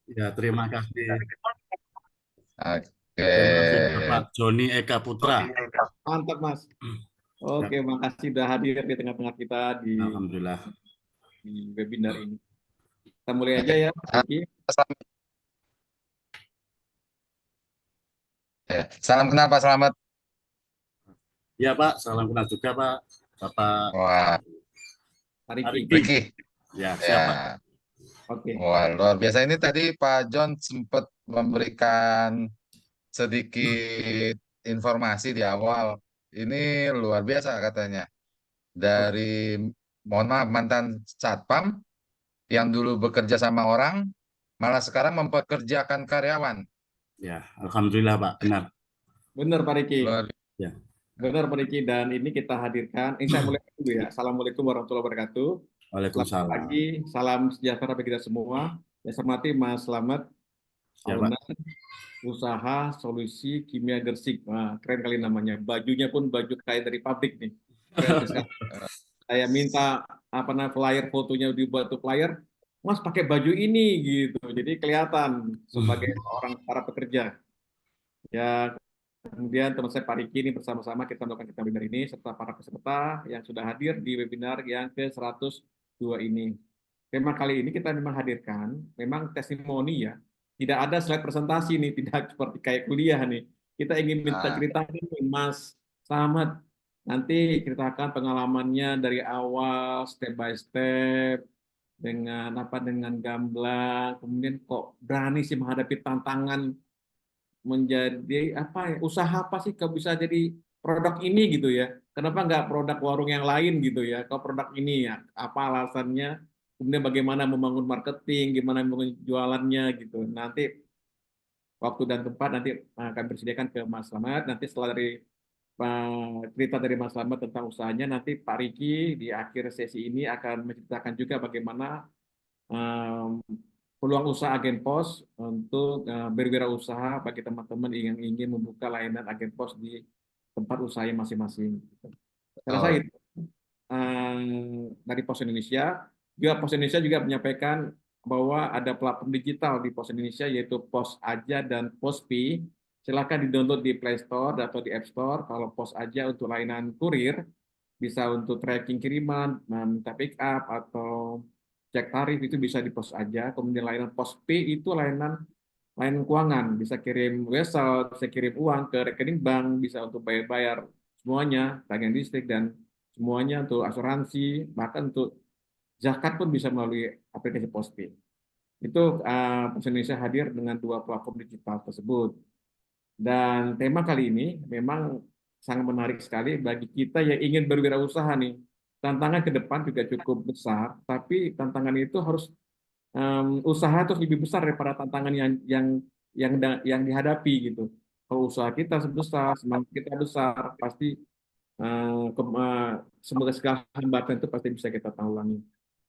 Ya, terima kasih. Oke. Terima kasih Bapak Joni Eka Putra. Mantap, Mas. Ya, Oke, makasih sudah hadir di tengah-tengah kita Alhamdulillah. di webinar ini. Kita mulai aja ya, Pak Riki. Selamat, ya. Salam kenal Pak Selamat. Ya Pak, salam kenal juga Pak. Bapak Wah, Pak Riki. Ariki. Ricky. Ya, siapa? Ya. Oke. Wah, luar biasa ini tadi Pak John sempat memberikan sedikit informasi di awal. Ini luar biasa katanya. Oke. Dari, mohon maaf, mantan satpam yang dulu bekerja sama orang, malah sekarang mempekerjakan karyawan. Ya, Alhamdulillah Pak, benar. Benar, Pak Riki. Luar, Ya. Benar, Pak Riki. Dan ini kita hadirkan. Ini saya mulai dulu ya. Assalamualaikum warahmatullahi wabarakatuh. Selamat Waalaikumsalam. pagi, salam sejahtera bagi kita semua. Yang saya hormati Mas Slamet, Ya Pak. owner usaha solusi kimia Gersik. Wah, keren kali namanya. Bajunya pun baju kayak dari pabrik nih. Keren sekali. Saya minta apa namanya flyer fotonya dibuat tuh flyer. Mas pakai baju ini gitu. Jadi kelihatan sebagai orang para pekerja. Ya, kemudian teman saya Pak Riki ini bersama-sama kita melakukan kita webinar ini serta para peserta yang sudah hadir di webinar yang ke-102 ini. Tema kali ini kita memang hadirkan memang testimoni ya. Tidak ada slide presentasi nih, tidak seperti kayak kuliah nih. Kita ingin minta ah, cerita nih Mas Selamat. Nanti ceritakan pengalamannya dari awal step by step dengan dengan gamblang, kemudian kok berani sih menghadapi tantangan menjadi apa ya usaha apa sih kalau bisa jadi produk ini gitu ya, kenapa nggak produk warung yang lain gitu ya, kalau produk ini ya apa alasannya, kemudian bagaimana membangun marketing, gimana membangun jualannya gitu. Nanti waktu dan tempat nanti akan bersediakan ke Mas Slamet. Nanti setelah dari cerita dari Mas Slamet tentang usahanya, nanti Pak Riki di akhir sesi ini akan menceritakan juga bagaimana um, peluang usaha agen pos untuk berwirausaha bagi teman-teman yang ingin membuka layanan agen pos di tempat usahanya masing-masing. Saya rasa betul. itu dari Pos Indonesia. Juga Pos Indonesia juga menyampaikan bahwa ada platform digital di Pos Indonesia yaitu Pos Aja dan Pospi. Silakan di-download di Play Store atau di App Store. Kalau Pos Aja untuk layanan kurir, bisa untuk tracking kiriman, minta pick up atau cek tarif itu bisa di pos aja. Kemudian layanan pos P itu layanan keuangan, bisa kirim wesel, bisa kirim uang ke rekening bank, bisa untuk bayar-bayar semuanya, tagihan listrik dan semuanya untuk asuransi, bahkan untuk zakat pun bisa melalui aplikasi Postpay. Itu Pos Indonesia hadir dengan dua platform digital tersebut. Dan tema kali ini memang sangat menarik sekali bagi kita yang ingin berwirausaha nih. Tantangan ke depan juga cukup besar, tapi tantangan itu harus usaha terus lebih besar daripada tantangan yang dihadapi gitu. Kalau usaha kita sebesar, semangat kita besar, pasti semoga segala hambatan itu pasti bisa kita tanggulangi.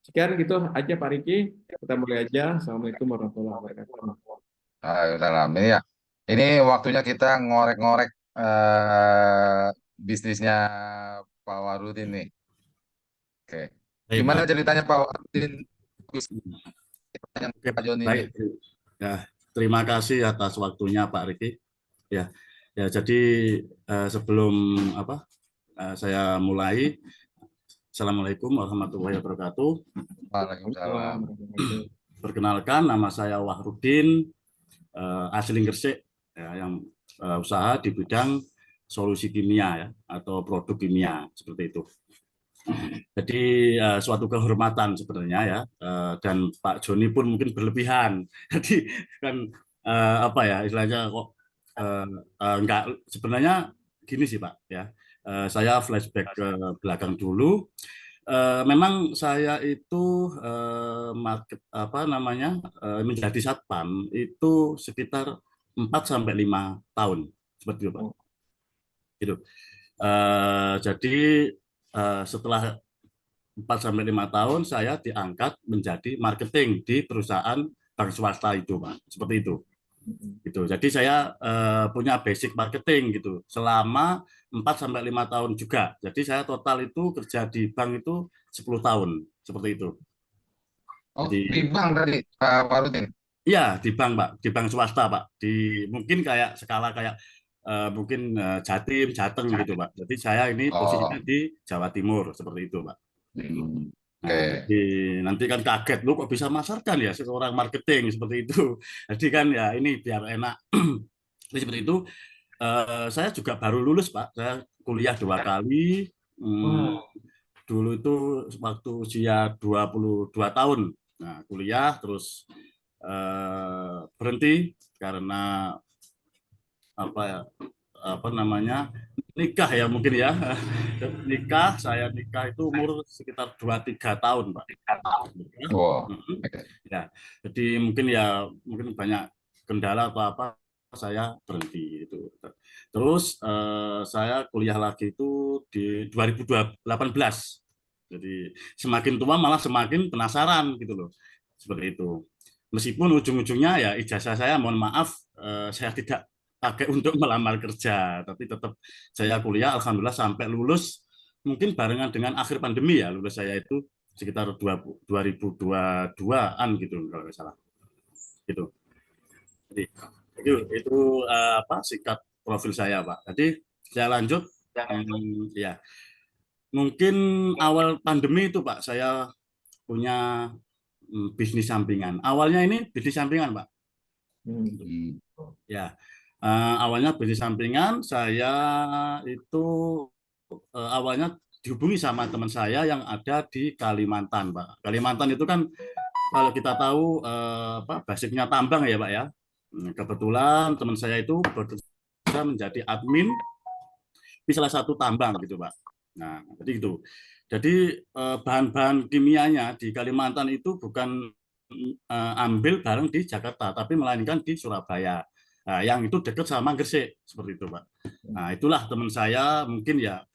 Sekian gitu aja Pak Riki, kita mulai aja. Assalamualaikum warahmatullahi wabarakatuh. Dalam ini ya. Ini waktunya kita ngorek-ngorek bisnisnya Pak Warudin nih. Oke. Baik Gimana Pak. ceritanya Pak Warudin yang Oke Pak Pak. Joni ini? Baik. Ya, terima kasih atas waktunya Pak Riki. Ya. Ya, jadi sebelum apa? Saya mulai. Assalamualaikum warahmatullahi wabarakatuh. Waalaikumsalam. Perkenalkan, nama saya Wahrudin, asli Gresik, ya, yang usaha di bidang solusi kimia ya, atau produk kimia seperti itu. Jadi suatu kehormatan sebenarnya ya, dan Pak Joni pun mungkin berlebihan. Jadi kan apa ya istilahnya kok enggak, sebenarnya gini sih Pak ya. Saya flashback ke belakang dulu. Memang saya itu market apa namanya menjadi satpam itu sekitar 4 sampai 5 tahun seperti itu Pak. Gitu. Jadi setelah 4 sampai 5 tahun saya diangkat menjadi marketing di perusahaan bank swasta itu Pak. Seperti itu. Gitu. Jadi saya punya basic marketing gitu selama 4 sampai 5 tahun juga. Jadi saya total itu kerja di bank itu 10 tahun seperti itu. Oh, di Jadi bank tadi Pak Warudin. Iya, di bank, Pak, di bank swasta, Pak. Mungkin kayak skala kayak mungkin Jatim, Jateng gitu, Pak. Jadi saya ini posisinya Oh, di Jawa Timur seperti itu, Pak. Nah, oke. jadi nanti kan kaget, lu kok bisa masarkan ya seorang marketing seperti itu. Jadi kan ya ini biar enak. Jadi seperti itu. Saya juga baru lulus, Pak. Saya kuliah 2 kali. Hmm, Wah, dulu itu waktu usia 22 tahun. Nah, kuliah terus berhenti karena apa ya, apa namanya, nikah ya mungkin ya. Nikah, saya nikah itu umur sekitar 23 tahun, Pak. Nikah. Wow. Mhm. Oke. Ya, jadi mungkin banyak kendala atau apa, saya berhenti itu. Terus saya kuliah lagi itu di 2018. Jadi semakin tua malah semakin penasaran gitu loh. Seperti itu. Meskipun ujung-ujungnya ya ijazah saya, mohon maaf, saya tidak pakai untuk melamar kerja, tapi tetap saya kuliah alhamdulillah sampai lulus, mungkin barengan dengan akhir pandemi ya, lulus saya itu sekitar 2022-an gitu kalau nggak salah. Gitu. Jadi itu apa singkat profil saya, Pak. Jadi saya lanjut. Ya, mungkin awal pandemi itu, Pak, saya punya bisnis sampingan. Awalnya ini bisnis sampingan, Pak. hmm. Ya, awalnya bisnis sampingan saya itu awalnya dihubungi sama teman saya yang ada di Kalimantan, Pak. Kalimantan itu kan kalau kita tahu apa basicnya tambang ya, Pak ya. Kebetulan teman saya itu bekerja menjadi admin di salah satu tambang gitu, Pak. Nah, jadi itu. Jadi bahan-bahan kimianya di Kalimantan itu bukan ambil bareng di Jakarta, tapi melainkan di Surabaya. Nah, yang itu dekat sama Gresik seperti itu, Pak. Nah, itulah teman saya mungkin ya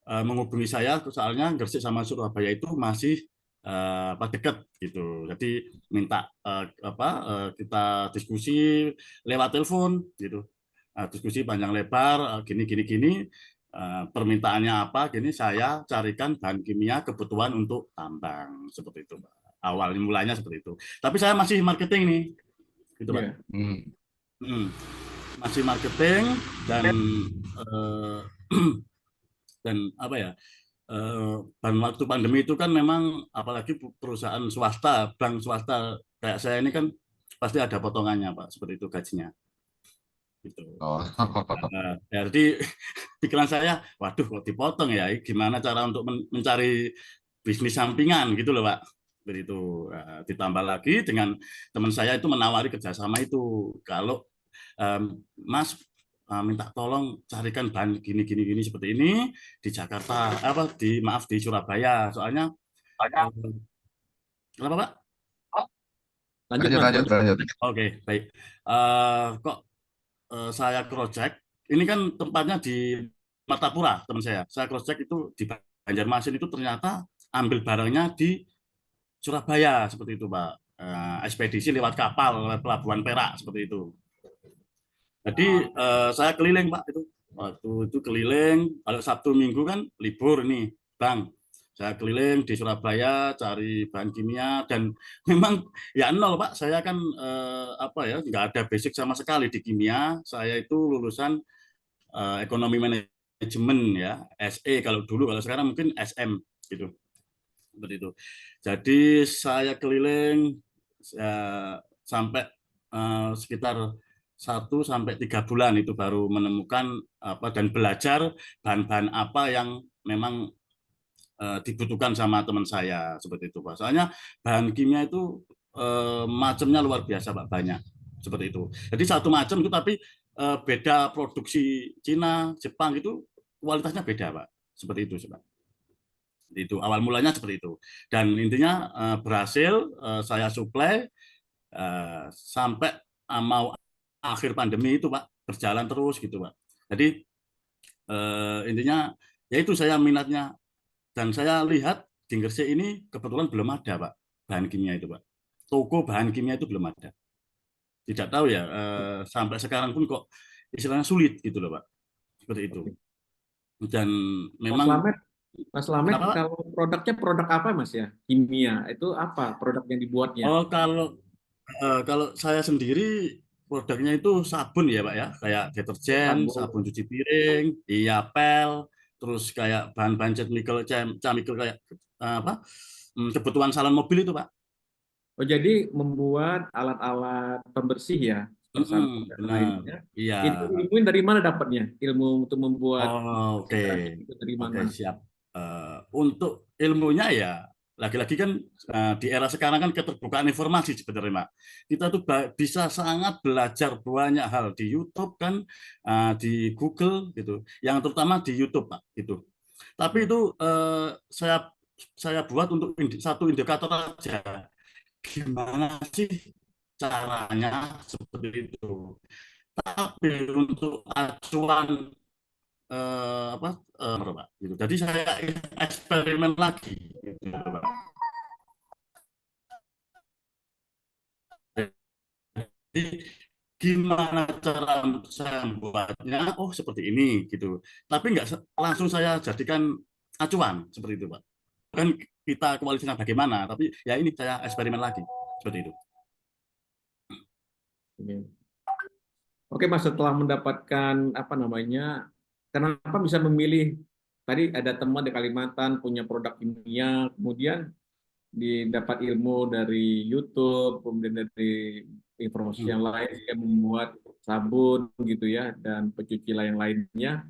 menghubungi saya, soalnya Gresik sama Surabaya itu masih apa dekat gitu. Jadi minta apa kita diskusi lewat telepon gitu. Diskusi panjang lebar gini gini gini, permintaannya apa gini, saya carikan bahan kimia kebutuhan untuk tambang seperti itu, Pak. Awal mulanya seperti itu. Tapi saya masih marketing nih, gitu, Pak. Ya. Masih marketing dan eh, dan apa ya, dan waktu pandemi itu kan memang apalagi perusahaan swasta, bank swasta kayak saya ini kan pasti ada potongannya, Pak, seperti itu gajinya. Gitu. Oh. Jadi pikiran saya, waduh kok dipotong ya, gimana cara untuk mencari bisnis sampingan gitu loh, Pak. Seperti itu. Ditambah lagi dengan teman saya itu menawari kerjasama itu, kalau Mas minta tolong carikan bahan gini gini gini seperti ini di Jakarta, apa di Surabaya, soalnya kenapa, Pak? Lanjut Lanjut, Mas, lanjut, lanjut. lanjut. Oke, baik. Kok saya cross check, ini kan tempatnya di Martapura, teman saya. Saya cross check itu di Banjarmasin itu ternyata ambil barangnya di Surabaya seperti itu, Pak. Ekspedisi lewat kapal, lewat pelabuhan Perak seperti itu. Jadi saya keliling, Pak, itu. Waktu itu keliling, kalau Sabtu Minggu kan libur nih, Bang. Saya keliling di Surabaya cari bahan kimia dan memang ya nol, Pak. Saya kan apa ya, nggak ada basic sama sekali di kimia. Saya itu lulusan ekonomi manajemen ya, SE kalau dulu, kalau sekarang mungkin SM gitu. Seperti itu. Jadi saya keliling sampai sekitar 1 sampai 3 bulan itu baru menemukan apa dan belajar bahan-bahan apa yang memang dibutuhkan sama teman saya seperti itu, Pak. Soalnya bahan kimia itu macamnya luar biasa, Pak, banyak seperti itu. Jadi satu macam itu tapi beda produksi Cina, Jepang itu kualitasnya beda, Pak. Seperti itu, Pak. Itu awal mulanya seperti itu. Dan intinya berhasil saya suplai sampai mau akhir pandemi itu, Pak, berjalan terus gitu, Pak. Jadi intinya yaitu saya minatnya dan saya lihat di Gresik ini kebetulan belum ada, Pak, bahan kimia itu, Pak. Toko bahan kimia itu belum ada. Tidak tahu ya sampai sekarang pun kok istilahnya sulit gitu loh, Pak. Seperti itu. Oke. Dan Mas memang Lamet, Mas Lamet, kenapa, Pak? kalau produknya produk apa Mas ya? Kimia, itu apa produk yang dibuatnya? Oh, kalau Kalau saya sendiri produknya itu sabun ya Pak ya, kayak deterjen, Sabun. sabun cuci piring, iya pel, terus kayak bahan-bahan chemical kayak apa kebutuhan salon mobil itu Pak. Oh, jadi membuat alat-alat pembersih ya, sabun dan Benar, lainnya. iya. Itu ilmu dari mana dapatnya? Ilmu untuk membuat Oh, oke, keramik itu dari oke mana? siap. Untuk ilmunya ya, lagi-lagi kan di era sekarang kan keterbukaan informasi sebenarnya, Mak. Kita tuh bisa sangat belajar banyak hal di YouTube kan, di Google gitu. Yang terutama di YouTube, Pak, gitu. Tapi Ya. itu saya buat untuk satu indikator aja. Gimana sih caranya seperti itu. Tapi untuk acuan apa Pak, gitu. Jadi saya eksperimen lagi gitu, Pak. Jadi gimana cara saya membuatnya? Oh seperti ini gitu. Tapi nggak langsung saya jadikan acuan seperti itu Pak. Kan kita koalisinya bagaimana? Tapi ya ini saya eksperimen lagi seperti itu. Oke. Oke, Mas, setelah mendapatkan apa namanya, kenapa bisa memilih tadi ada teman di Kalimantan punya produk kimia, kemudian didapat ilmu dari YouTube, kemudian dari informasi Hmm. yang lain yang membuat sabun gitu ya dan pencuci lain-lainnya.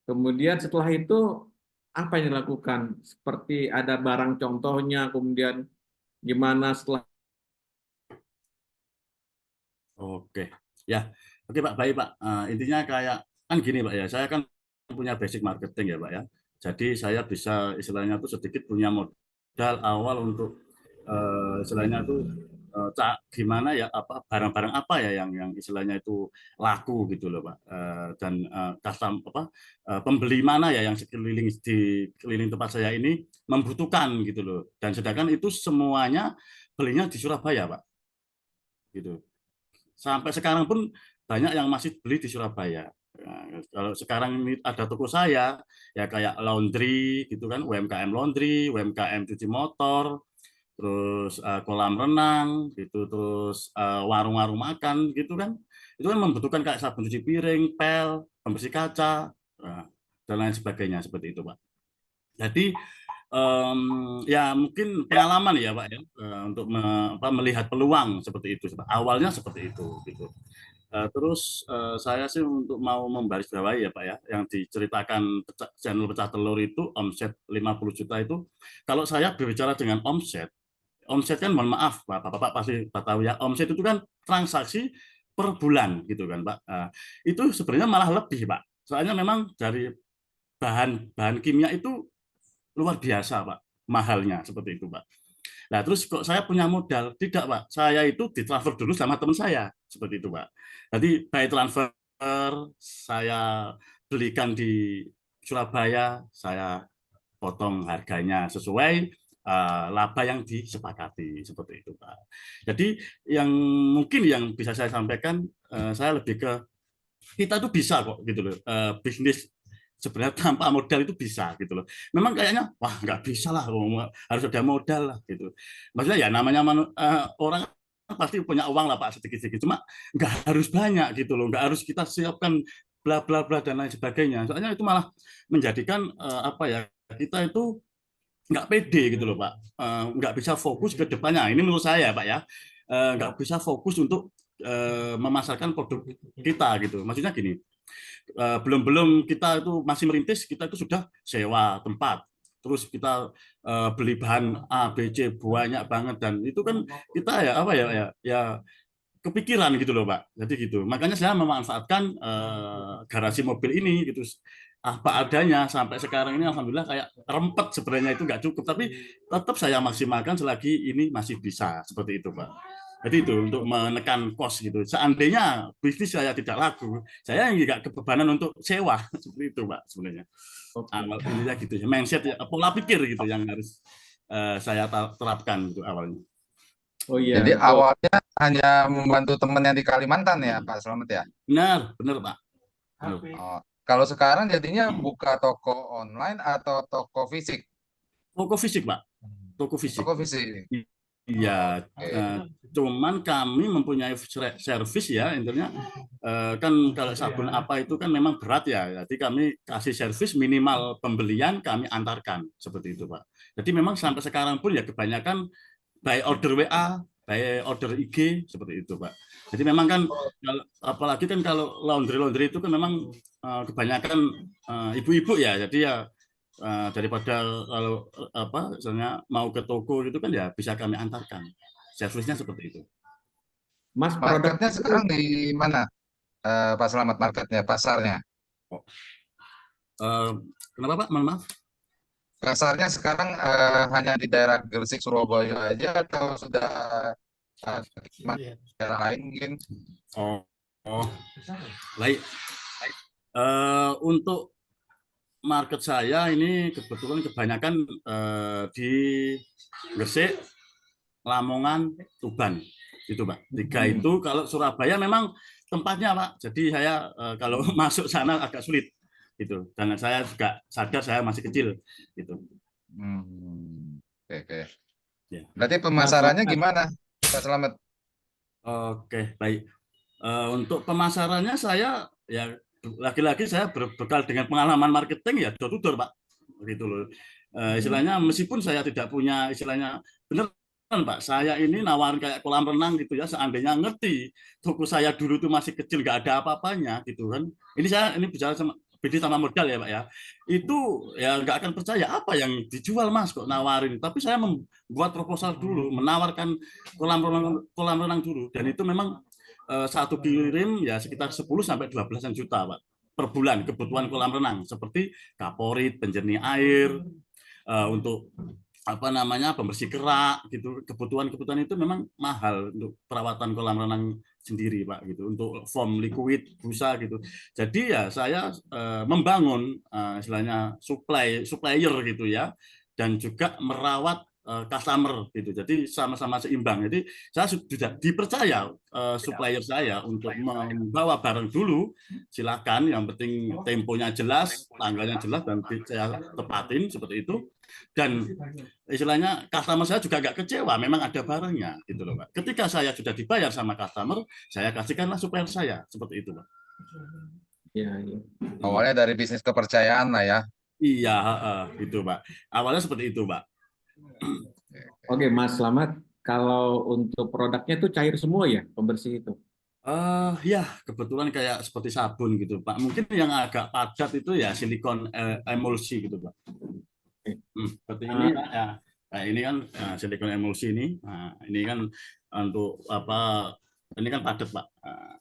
Kemudian setelah itu apa yang dilakukan? Seperti ada barang contohnya, kemudian gimana setelah Oke, ya, oke Pak, baik Pak. Intinya kayak kan gini Pak ya, saya kan punya basic marketing ya Pak ya. Jadi saya bisa istilahnya tuh sedikit punya modal awal untuk istilahnya tuh gimana ya apa barang-barang apa ya yang istilahnya itu laku gitu loh Pak. Dan custom apa pembeli mana ya yang sekeliling tempat saya ini membutuhkan gitu loh. Dan sedangkan itu semuanya belinya di Surabaya Pak, gitu. Sampai sekarang pun banyak yang masih beli di Surabaya. Nah, kalau sekarang ini ada toko saya, ya kayak laundry gitu kan, UMKM laundry, UMKM cuci motor, terus kolam renang gitu, terus warung-warung makan gitu kan. Itu kan membutuhkan kayak sabun cuci piring, pel, pembersih kaca, dan lain sebagainya seperti itu, Pak. Jadi ya mungkin pengalaman ya Pak ya untuk melihat peluang seperti itu. Awalnya seperti itu gitu. Terus saya sih untuk mau membarisbawahi ya Pak ya, yang diceritakan channel pecah telur itu omset 50 juta itu, kalau saya berbicara dengan omset kan mohon maaf Pak, Bapak pasti tahu ya, omset itu kan transaksi per bulan gitu kan Pak. Itu sebenarnya malah lebih Pak. Soalnya memang dari bahan kimia itu luar biasa Pak, mahalnya seperti itu Pak. Nah terus kok saya punya modal? Tidak Pak, saya itu ditransfer dulu sama teman saya seperti itu Pak. Jadi by transfer saya belikan di Surabaya, saya potong harganya sesuai laba yang disepakati seperti itu Pak. Jadi yang mungkin yang bisa saya sampaikan, saya lebih ke kita tuh bisa kok gitu loh, bisnis sebenarnya tanpa modal itu bisa gitu loh. Memang kayaknya wah nggak bisa lah, harus ada modal lah gitu. Maksudnya ya namanya orang pasti punya uang lah Pak sedikit-sedikit, cuma nggak harus banyak gitu loh, nggak harus kita siapkan bla bla bla dan lain sebagainya. Soalnya itu malah menjadikan apa ya, kita itu nggak pede gitu loh Pak. Nggak bisa fokus ke depannya. Ini menurut saya Pak ya, nggak bisa fokus untuk memasarkan produk kita gitu. Maksudnya gini, belum kita itu masih merintis, kita itu sudah sewa tempat, terus kita beli bahan A B C banyak banget, dan itu kan kita ya apa ya kepikiran gitu loh Pak. Jadi gitu, makanya saya memanfaatkan garasi mobil ini gitu apa adanya. Sampai sekarang ini alhamdulillah kayak rempet, sebenarnya itu nggak cukup, tapi tetap saya maksimalkan selagi ini masih bisa seperti itu Pak. Jadi itu untuk menekan kos gitu. Seandainya bisnis saya tidak laku, saya nggak kebebanan untuk sewa seperti itu Pak sebenarnya. Oke. Awal intinya gitu ya, mindset ya, pola pikir gitu yang harus saya terapkan gitu awalnya. Oh iya, Jadi betul. awalnya hanya membantu teman yang di Kalimantan ya, Pak Slamet ya. Benar, benar Pak. Benar. Oh, kalau sekarang jadinya buka toko online atau toko fisik? Toko fisik Pak, toko fisik. Toko fisik. Iya, Oke. cuman kami mempunyai servis ya intinya, kan kalau sabun apa itu kan memang berat ya, jadi kami kasih servis minimal pembelian kami antarkan seperti itu Pak. Jadi memang sampai sekarang pun ya kebanyakan by order WA, by order IG seperti itu Pak. Jadi memang kan apalagi kan kalau laundry itu kan memang kebanyakan ibu-ibu ya, jadi ya daripada kalau apa misalnya mau ke toko gitu kan ya bisa kami antarkan. Servisnya seperti itu. Mas, produk Marketnya itu sekarang di mana? Pak Selamat, marketnya, pasarnya. Oh, kenapa Pak? Mohon maaf. Pasarnya sekarang hanya di daerah Gresik, Surabaya aja atau sudah di daerah lain mungkin? Oh, oh, baik. Untuk market saya ini kebetulan kebanyakan di Gresik, Lamongan, Tuban, itu Pak. Tiga itu kalau Surabaya memang tempatnya Pak. Jadi saya kalau masuk sana agak sulit gitu. Dan saya juga sadar saya masih kecil gitu. Oke, oke. Ya. Berarti Mas pemasarannya Selamat. gimana, Pak Selamat? Oke, baik. Untuk pemasarannya saya ya lagi-lagi saya berbekal dengan pengalaman marketing ya door to door Pak. Begitu loh. Istilahnya meskipun saya tidak punya istilahnya benar Pak, saya ini nawarin kayak kolam renang gitu ya, seandainya ngerti toko saya dulu tuh masih kecil nggak ada apa-apanya gitu kan. Ini saya ini bicara sama beda sama modal ya Pak ya. Itu ya nggak akan percaya apa yang dijual Mas kok nawarin. Tapi saya membuat proposal dulu, menawarkan kolam renang dulu dan itu memang satu kirim ya sekitar 10 sampai 12-an juta Pak per bulan kebutuhan kolam renang seperti kaporit, penjernih air, untuk apa namanya pembersih kerak gitu. Kebutuhan itu memang mahal untuk perawatan kolam renang sendiri Pak gitu, untuk foam liquid busa gitu. Jadi ya saya membangun istilahnya supplier gitu ya, dan juga merawat customer gitu. Jadi sama-sama seimbang. Jadi saya sudah dipercaya supplier saya untuk membawa barang dulu, silakan. Yang penting temponya jelas, tanggalnya jelas dan saya tepatin seperti itu. Dan istilahnya customer saya juga nggak kecewa, memang ada barangnya gitu loh Pak. Ketika saya sudah dibayar sama customer, saya kasihkanlah supplier saya seperti itu Pak. Ya, ya. Awalnya dari bisnis kepercayaan lah ya. Iya, gitu Pak. Awalnya seperti itu Pak. Oke, Mas Selamat. Kalau untuk produknya itu cair semua ya, pembersih itu. Ya kebetulan kayak seperti sabun gitu Pak. Mungkin yang agak padat itu ya silikon emulsi gitu Pak. Oke. Seperti ini Pak ya. Nah, ini kan silikon emulsi ini. Nah, ini kan untuk apa? Ini kan padat Pak.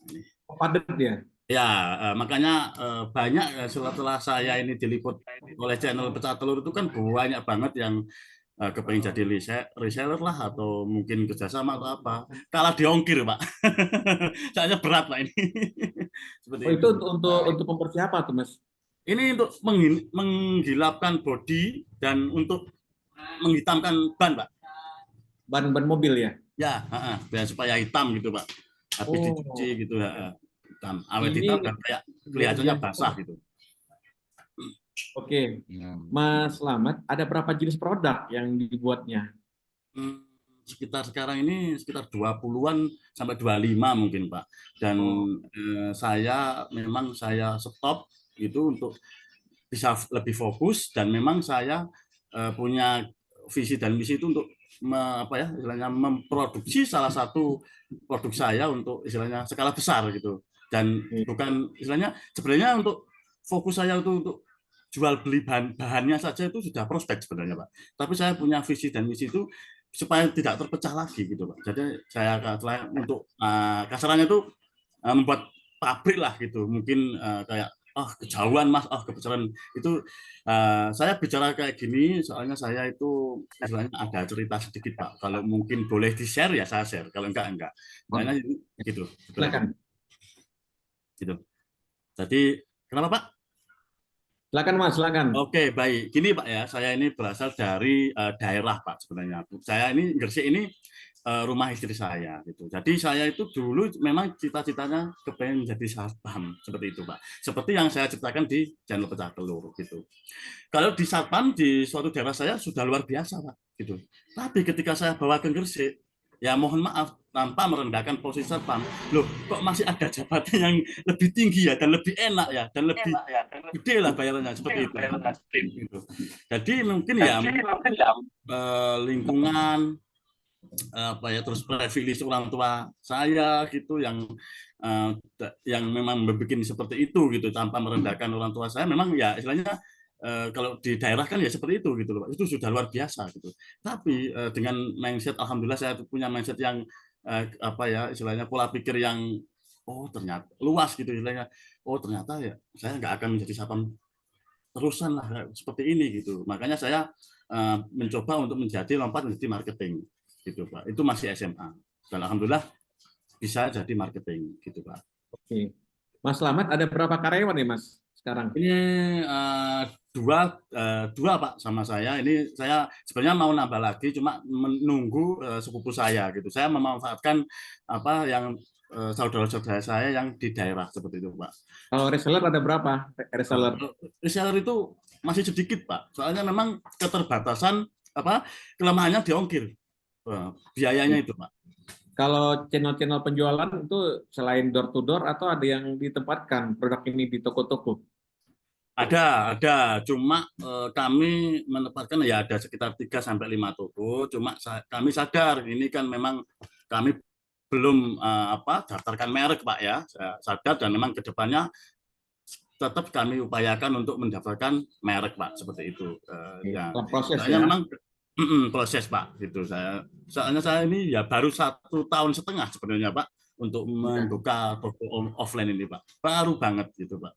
Ini. Padat ya. Ya, makanya banyak setelah saya ini diliput oleh channel pecah telur itu kan banyak banget yang kepengen jadi reseller lah atau mungkin kerjasama atau apa. Kalah di ongkir Pak. Soalnya berat Pak ini. Seperti Oh, itu itu. untuk pembersih apa tuh, Mas? Ini untuk menghilapkan bodi dan untuk menghitamkan ban Pak. Ban mobil ya? Ya, biar supaya hitam gitu Pak. Habis Oh, dicuci gitu ya. Hitam. Awet ini hitam dan kayak luar kelihatannya biasa. basah gitu. Oke, Mas Selamat, ada berapa jenis produk yang dibuatnya? Sekitar sekarang ini sekitar 20-an sampai 25 mungkin Pak. Dan saya memang saya stop itu untuk bisa lebih fokus, dan memang saya punya visi dan misi itu untuk apa ya istilahnya memproduksi salah satu produk saya untuk istilahnya skala besar gitu. Dan bukan istilahnya sebenarnya untuk fokus saya itu untuk jual beli bahannya saja itu sudah prospek sebenarnya Pak. Tapi saya punya visi dan misi itu supaya tidak terpecah lagi gitu Pak. Jadi saya untuk kasarannya itu membuat pabrik lah gitu. Mungkin kayak kejauhan Mas, kebesaran itu saya bicara kayak gini soalnya saya itu istilahnya ada cerita sedikit Pak. Kalau mungkin boleh di-share ya saya share, kalau enggak. Makanya gitu. Silakan. Gitu. Jadi kenapa Pak? Silakan Mas, silakan. Oke, baik. Gini Pak ya, saya ini berasal dari daerah Pak sebenarnya. Saya ini Gresik ini rumah istri saya gitu. Jadi saya itu dulu memang cita-citanya kepengen jadi satpam seperti itu, Pak. Seperti yang saya ceritakan di channel Pecah Telur gitu. Kalau di satpam di suatu daerah saya sudah luar biasa, Pak, gitu. Tapi ketika saya bawa ke Gresik, ya mohon maaf tanpa merendahkan posisi satpam, loh kok masih ada jabatan yang lebih tinggi ya dan lebih enak ya dan lebih gede lah bayarannya seperti itu. Gitu. Jadi mungkin ya lingkungan apa ya terus privilege orang tua saya gitu eh, yang memang berbikin seperti itu gitu tanpa merendahkan orang tua saya memang ya istilahnya kalau di daerah kan ya seperti itu gitu loh itu sudah luar biasa gitu tapi dengan mindset alhamdulillah saya punya mindset yang apa ya istilahnya pola pikir yang oh ternyata luas gitu istilahnya oh ternyata ya saya nggak akan menjadi satpam terusan lah seperti ini gitu makanya saya mencoba untuk lompat menjadi marketing gitu Pak. Itu masih SMA. Dan alhamdulillah bisa jadi marketing gitu Pak. Oke. Mas Slamet ada berapa karyawan nih Mas sekarang? Ini dua Pak sama saya. Ini saya sebenarnya mau nambah lagi cuma menunggu sepupu saya gitu. Saya memanfaatkan apa yang saudara-saudara saya yang di daerah seperti itu Pak. Kalau reseller ada berapa? Reseller? Reseller itu masih sedikit Pak. Soalnya memang keterbatasan apa kelemahannya di ongkir. Biayanya itu Pak. Kalau channel-channel penjualan itu selain door to door atau ada yang ditempatkan produk ini di toko-toko? Ada. Cuma kami menempatkan ya ada sekitar 3 sampai 5 toko. Cuma kami sadar ini kan memang kami belum daftarkan merek Pak ya. Saya sadar dan memang kedepannya tetap kami upayakan untuk mendaftarkan merek Pak seperti itu. Ya. Proses Soalnya ya. memang proses Pak gitu soalnya saya ini ya baru 1,5 tahun sebenarnya Pak untuk membuka toko offline ini Pak baru banget gitu Pak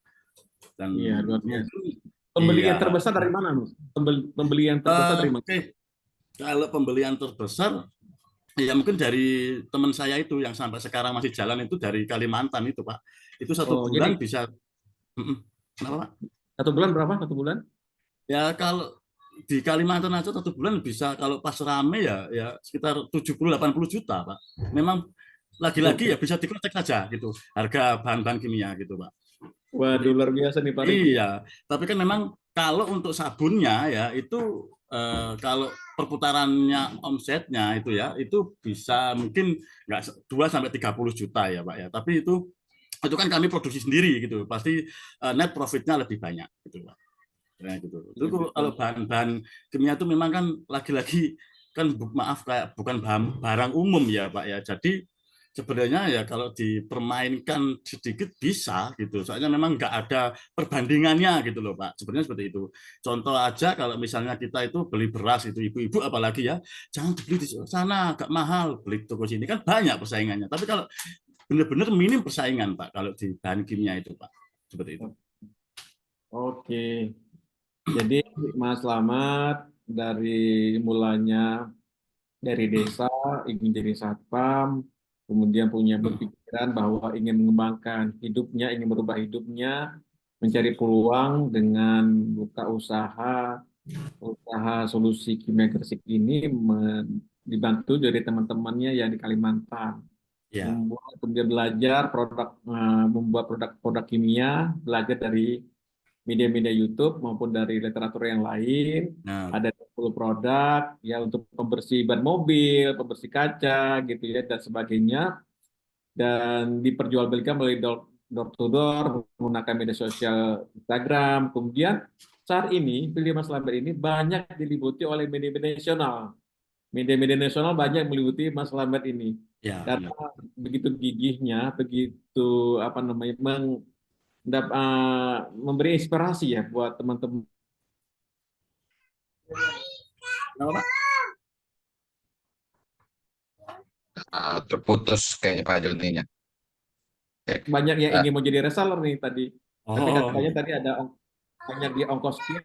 dan iya, luar biasa. Pembelian terbesar dari mana Mas? Pembelian terbesar dari mana? Kalau pembelian terbesar ya mungkin dari teman saya itu yang sampai sekarang masih jalan itu dari Kalimantan itu Pak itu satu bulan bisa kenapa Pak? 1 bulan berapa? 1 bulan? Ya kalau di Kalimantan aja 1 bulan bisa kalau pas rame ya sekitar 70-80 juta Pak. Memang lagi-lagi ya bisa dikocek saja gitu harga bahan-bahan kimia gitu Pak. Waduh luar biasa nih Pak. Iya, tapi kan memang kalau untuk sabunnya ya itu kalau perputarannya omsetnya itu ya itu bisa mungkin nggak 2-30 juta ya Pak ya. Tapi itu kan kami produksi sendiri gitu. Pasti net profitnya lebih banyak gitu Pak. Ya, gitu. Itu kalau bahan-bahan kimia itu memang kan lagi-lagi kan maaf kayak bukan barang umum ya Pak ya. Jadi sebenarnya ya kalau dipermainkan sedikit bisa gitu. Soalnya memang nggak ada perbandingannya gitu loh Pak. Sebenarnya seperti itu. Contoh aja kalau misalnya kita itu beli beras itu ibu-ibu apalagi ya, jangan beli di sana agak mahal, beli toko sini kan banyak persaingannya. Tapi kalau benar-benar minim persaingan Pak kalau di bahan kimia itu Pak. Seperti itu. Oke. Jadi Mas Slamet dari mulanya dari desa ingin jadi satpam, kemudian punya berpikiran bahwa ingin mengembangkan hidupnya, ingin merubah hidupnya, mencari peluang dengan buka usaha solusi kimia Gresik ini dibantu dari teman-temannya yang di Kalimantan. Ya. Kemudian belajar membuat produk kimia, belajar dari media-media YouTube maupun dari literatur yang lain. Ada 10 produk ya untuk pembersih ban mobil, pembersih kaca gitu ya dan sebagainya. Dan diperjualbelikan melalui door to door menggunakan media sosial Instagram. Kemudian saat ini Pilih Mas Slamet ini banyak diliputi oleh media-media nasional. Media-media nasional banyak meliputi Mas Slamet ini. Ya, karena begitu gigihnya, begitu memberi inspirasi ya buat teman-teman. Terputus kayaknya Pak Joninya. Banyak yang ingin mau jadi reseller nih tadi. Tapi katanya tadi ada banyak di ongkosnya.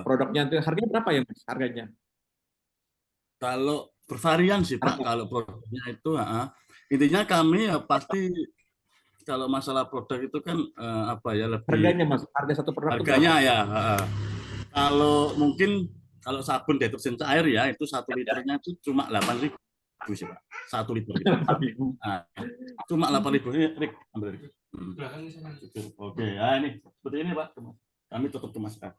Produknya itu harganya berapa ya Mas? Harganya? Kalau bervarian sih Pak, kalau produknya itu intinya kami ya pasti kalau masalah produk itu kan apa ya lebih harganya Mas, harga satu produk harganya ya kalau mungkin kalau sabun deterjen cair ya itu 1 liternya itu cuma 8.000 sih Pak. 1 liter gitu. Nah, cuma 8.000 ini Rik, ambil Rik. Oke, ya ini seperti ini Pak. Kami tutup kemasan.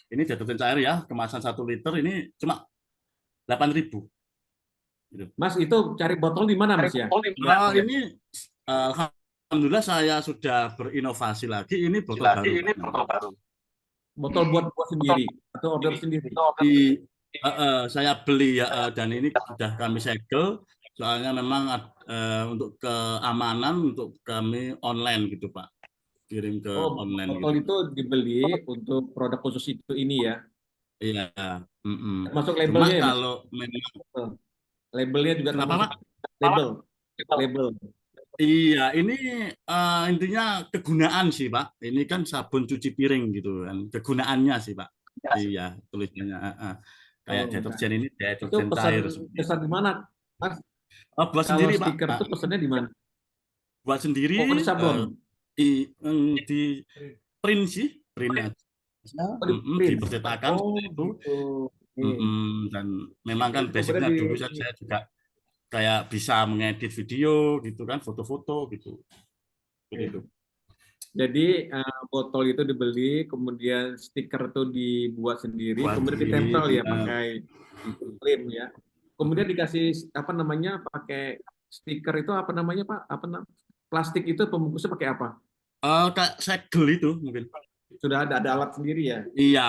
Ini deterjen cair ya, kemasan 1 liter ini cuma 8.000. Gitu. Mas itu cari botol di mana Mas ya? Nah, ini alhamdulillah saya sudah berinovasi lagi. Ini botol baru. Botol buat sendiri atau order sendiri? Saya beli ya, dan ini sudah kami segel. Soalnya memang untuk keamanan untuk kami online gitu Pak. Kirim ke online botol gitu. itu dibeli untuk produk khusus itu ini ya? Iya. Masuk Cuma labelnya ya Mas? kalau memang Labelnya juga kenapa termasuk Pak? label. Iya, ini intinya kegunaan sih Pak. Ini kan sabun cuci piring gitu kan. Kegunaannya sih Pak. Iya, tulisannya. Kayak deterjen ini Itu deterjen cair. pesan di mana Mas? Buat Kalau sendiri Pak. stiker itu pesannya di mana? Buat sendiri Oh, di sablon. di print sih, print aja. Print. Dipercetakan itu. Gitu. Dan memang kan Jadi basicnya kemudian dulu saya juga kayak bisa mengedit video gitu kan, foto-foto gitu. Begitu. Jadi botol itu dibeli, kemudian stiker itu dibuat sendiri, Buat kemudian sendiri, ditempel ya pakai print ya. Kemudian dikasih apa namanya pakai stiker itu apa namanya Pak? Plastik itu pembungkusnya pakai apa? Kayak segel itu mungkin. Sudah ada alat sendiri ya? Iya,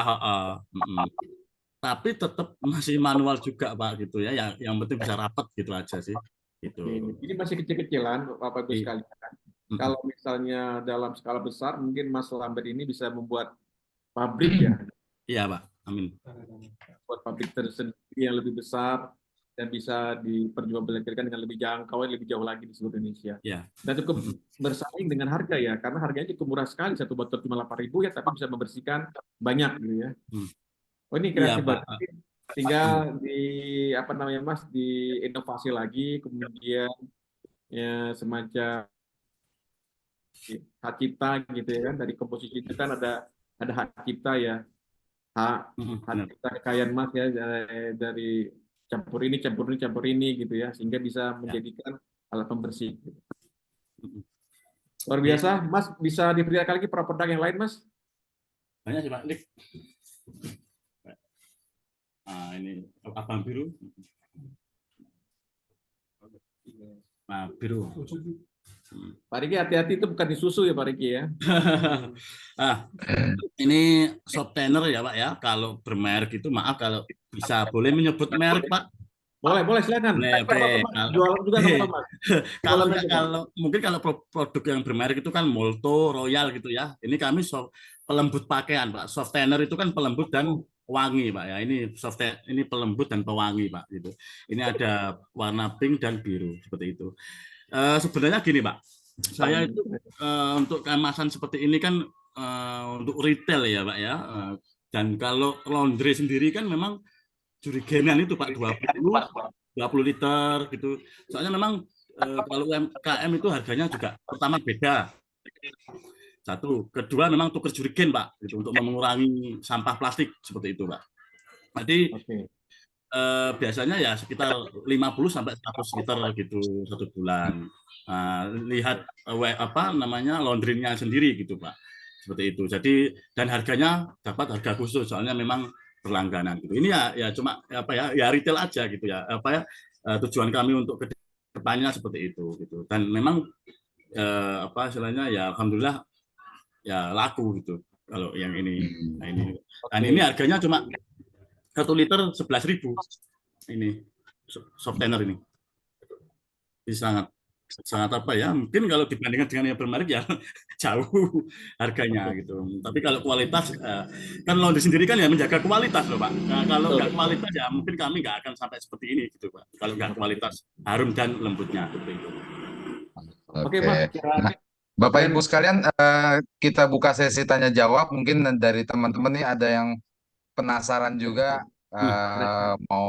tapi tetap masih manual juga Pak gitu ya. Yang penting bisa rapat gitu aja sih. Gitu. Ini masih kecil-kecilan Bapak Ibu sekalian. Kalau misalnya dalam skala besar, mungkin Mas Lambert ini bisa membuat pabrik ya. Iya Pak, amin. Buat pabrik tersendiri yang lebih besar dan bisa diperjualbelikan dengan lebih jangkau, lebih jauh lagi di seluruh Indonesia. Ya. Dan cukup bersaing dengan harga ya, karena harganya cukup murah sekali, satu botol cuma 8.000 ya, tapi bisa membersihkan banyak gitu ya. Oh ini kreatif banget. Tinggal di apa namanya Mas, diinovasi lagi, kemudian ya semacam hak cipta gitu ya kan, dari komposisi itu kan ada hak cipta ya, hak cipta kekayaan Mas ya, dari campur ini gitu ya, sehingga bisa menjadikan alat pembersih gitu. Luar biasa Mas, bisa diperlihatkan lagi produk yang lain Mas? Banyak sih Pak. Ini abang biru. Nah, biru. Pak Riki hati-hati, itu bukan di susu ya Pak Riki ya. Ini soft tanner ya Pak ya. Kalau bermerek itu maaf kalau bisa boleh menyebut merek Pak. Boleh silakan. Jualan juga sama-sama. Kalau mungkin kalau produk yang bermerek itu kan Molto, Royal gitu ya. Ini kami pelembut pakaian Pak. Soft tanner itu kan pelembut dan wangi Pak ya. Ini pelembut dan pewangi Pak gitu. Ini ada warna pink dan biru seperti itu. Sebenarnya gini Pak, saya itu untuk kemasan seperti ini kan untuk retail ya Pak ya, dan kalau laundry sendiri kan memang jurigenan itu Pak 20 liter gitu. Soalnya memang kalau UMKM itu harganya juga pertama beda. Satu, kedua memang tuker jurigen Pak gitu, untuk mengurangi sampah plastik seperti itu Pak. Jadi biasanya ya sekitar 50 sampai 100 liter gitu satu bulan. Lihat laundry-nya sendiri gitu Pak. Seperti itu. Jadi dan harganya dapat harga khusus soalnya memang berlangganan gitu. Ini ya cuma retail aja gitu ya. Tujuan kami untuk ke depannya seperti itu gitu. Dan memang istilahnya ya alhamdulillah ya laku gitu kalau yang ini. Nah, ini. Dan ini harganya cuma 1 liter 11.000 ini soft tanner ini. Ini sangat apa ya, mungkin kalau dibandingkan dengan yang bermerek ya jauh harganya gitu. Tapi kalau kualitas kan laundry sendiri kan ya menjaga kualitas loh Pak. Kalau nggak kualitas ya mungkin kami nggak akan sampai seperti ini gitu Pak. Kalau nggak kualitas harum dan lembutnya seperti itu. Oke Pak. Nah, Bapak Ibu sekalian, kita buka sesi tanya jawab. Mungkin dari teman-teman nih ada yang penasaran juga, mau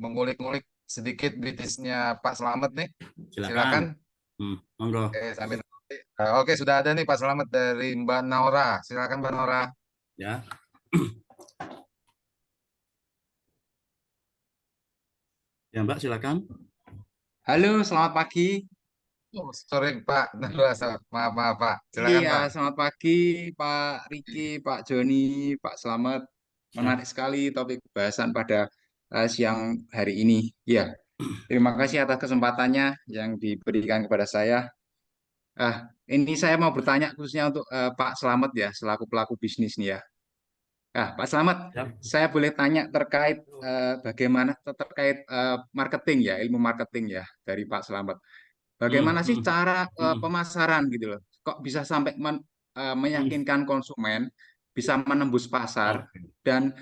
mengulik-ngulik sedikit bisnisnya Pak Slamet nih. Silakan. Monggo. Oke, sudah ada nih Pak Slamet dari Mbak Naura. Silakan Mbak Naura. Ya. Ya Mbak, silakan. Halo, selamat pagi. Oh, sorry Pak, maaf maaf Pak, silakan Iya, Pak. selamat pagi Pak Riki, Pak Joni, Pak Slamet. Ya. Menarik sekali topik bahasan pada siang hari ini. Iya, terima kasih atas kesempatannya yang diberikan kepada saya. Ini saya mau bertanya khususnya untuk Pak Slamet ya, selaku pelaku bisnis nih ya. Pak Slamet, Ya. saya boleh tanya terkait bagaimana terkait marketing ya, ilmu marketing ya dari Pak Slamet. Bagaimana sih cara pemasaran gitu loh? Kok bisa sampai meyakinkan konsumen, bisa menembus pasar, Oke. dan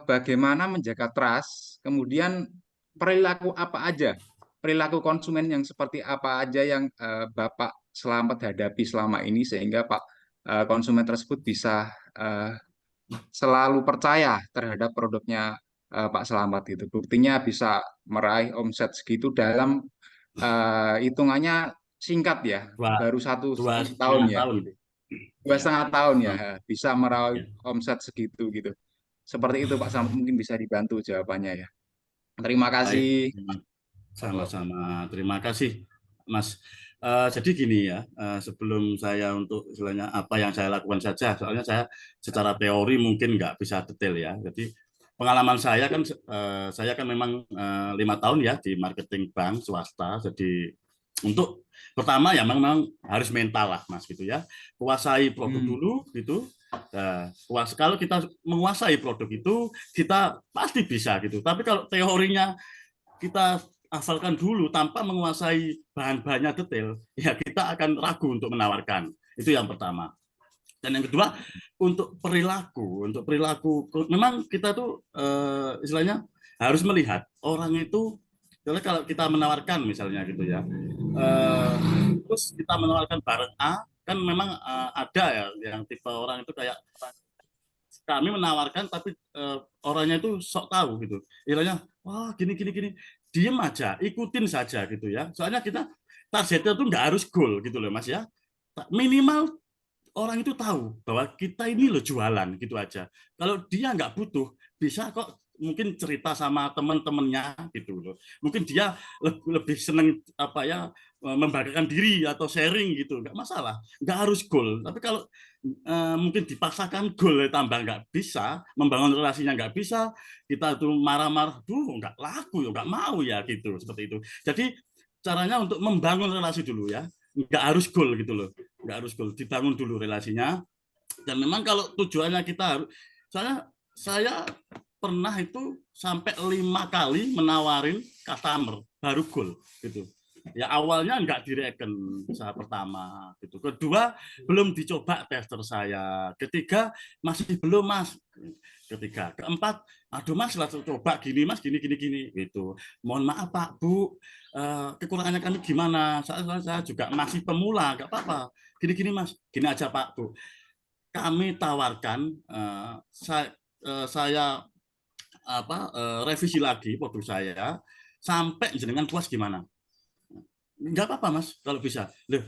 bagaimana menjaga trust, kemudian perilaku apa aja, perilaku konsumen yang seperti apa aja yang Bapak Slamet hadapi selama ini sehingga Pak konsumen tersebut bisa selalu percaya terhadap produknya Pak Slamet itu. Buktinya bisa meraih omset segitu dalam hitungannya singkat ya, Dua, baru satu dua setengah tahun setengah ya, tahun. dua Ya. setengah tahun ya, Hmm. bisa meraup Ya. omset segitu gitu. Seperti itu Pak Slamet, mungkin bisa dibantu jawabannya ya. Terima Baik. kasih. Sama-sama. Terima kasih, Mas. Jadi gini ya, sebelum saya untuk istilahnya apa yang saya lakukan saja, soalnya saya secara teori mungkin nggak bisa detail ya. Jadi pengalaman saya kan memang 5 tahun ya di marketing bank swasta. Jadi untuk pertama ya memang harus mental lah, Mas gitu ya. Kuasai produk dulu gitu. Nah, kalau kita menguasai produk itu kita pasti bisa gitu. Tapi kalau teorinya kita hafalkan dulu tanpa menguasai bahan-bahannya detail, ya kita akan ragu untuk menawarkan. Itu yang pertama. Dan yang kedua, untuk perilaku, memang kita tuh istilahnya harus melihat orang itu. Kalau kita menawarkan misalnya gitu ya, terus kita menawarkan barang A, kan memang ada ya yang tipe orang itu kayak kami menawarkan tapi orangnya itu sok tahu gitu. Istilahnya, wah gini gini gini, diem aja, ikutin saja gitu ya. Soalnya kita targetnya tuh nggak harus goal gitu loh Mas ya. Minimal orang itu tahu bahwa kita ini loh jualan gitu aja. Kalau dia nggak butuh, bisa kok mungkin cerita sama teman-temannya gitu loh. Mungkin dia lebih seneng apa ya membanggakan diri atau sharing gitu, nggak masalah, nggak harus goal. Tapi kalau mungkin dipaksakan goal tambah nggak bisa, membangun relasinya nggak bisa, kita tuh marah-marah, duh nggak laku, nggak mau ya gitu seperti itu. Jadi caranya untuk membangun relasi dulu ya, nggak harus goal gitu loh, nggak harus goal, dibangun dulu relasinya. Dan memang kalau tujuannya kita harus, saya pernah itu sampai 5 kali menawarin customer baru goal gitu. Ya awalnya nggak direken saya pertama gitu. Kedua belum dicoba tester saya. Ketiga masih belum Mas. Ketiga, keempat, aduh Mas langsung coba gini Mas gini gini gini gitu. Mohon maaf Pak Bu, kekurangannya kami gimana? Saya juga masih pemula, nggak apa-apa. Gini gini Mas, gini aja Pak Bu. Kami tawarkan saya revisi lagi produk saya sampai jenengan puas gimana? Nggak apa-apa Mas kalau bisa. Loh,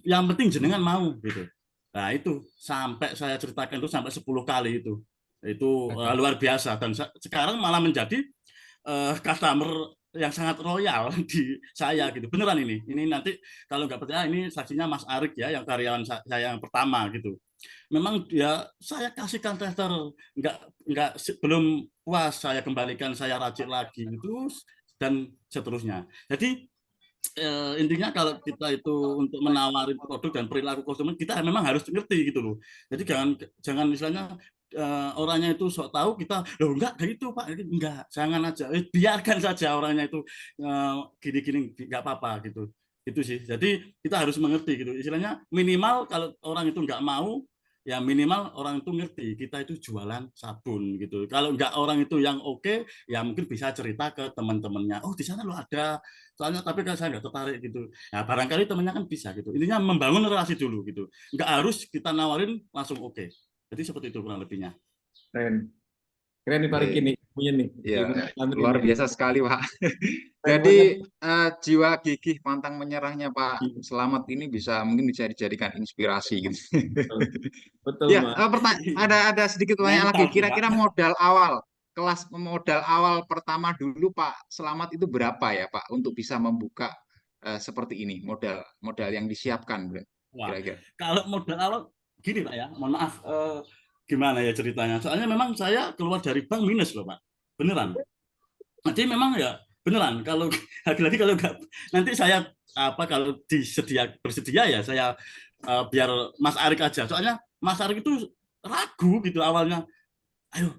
yang penting jenengan mau gitu. Nah itu sampai saya ceritakan itu sampai 10 kali itu luar biasa dan sekarang malah menjadi customer yang sangat royal di saya gitu. Beneran ini nanti kalau nggak percaya ini saksinya Mas Arik ya yang karyawan saya yang pertama gitu. Memang ya saya kasihkan tester nggak belum puas saya kembalikan saya racik lagi itu dan seterusnya. Jadi intinya kalau kita itu untuk menawari produk dan perilaku konsumen kita memang harus ngerti gitu loh. Jadi jangan misalnya orangnya itu sok tahu kita loh enggak kayak itu Pak enggak jangan aja biarkan saja orangnya itu gini-gini nggak apa-apa gitu. Itu sih. Jadi kita harus mengerti gitu. Istilahnya minimal kalau orang itu nggak mau ya minimal orang itu ngerti kita itu jualan sabun gitu. Kalau nggak orang itu yang oke, ya mungkin bisa cerita ke teman-temannya. Oh di sana lo ada, soalnya tapi kan saya nggak tertarik gitu. Nah barangkali temannya kan bisa gitu. Intinya membangun relasi dulu gitu. Nggak harus kita nawarin langsung oke. Jadi seperti itu kurang lebihnya. Keren. Keren nih Pak Riki nih, punya nih. Ya, Ilmu luar ini. biasa sekali Pak. Keren Jadi banget. jiwa gigih pantang menyerahnya Pak Slamet ini mungkin bisa dijadikan inspirasi gitu. Betul, Ya, Mas. ada sedikit pertanyaan lagi. Mental sih, Pak. Kira-kira modal awal kelas modal awal pertama dulu Pak Selamat itu berapa ya Pak untuk bisa membuka seperti ini modal yang disiapkan Wah, kira-kira? kalau modal awal gini Pak ya, mohon maaf, gimana ya ceritanya? Soalnya memang saya keluar dari bank minus loh Pak, beneran. Jadi memang ya beneran. Kalau lagi-lagi kalau nggak, nanti saya apa kalau bersedia ya saya biar Mas Arik aja. Soalnya Mas Arik itu ragu gitu awalnya. Ayo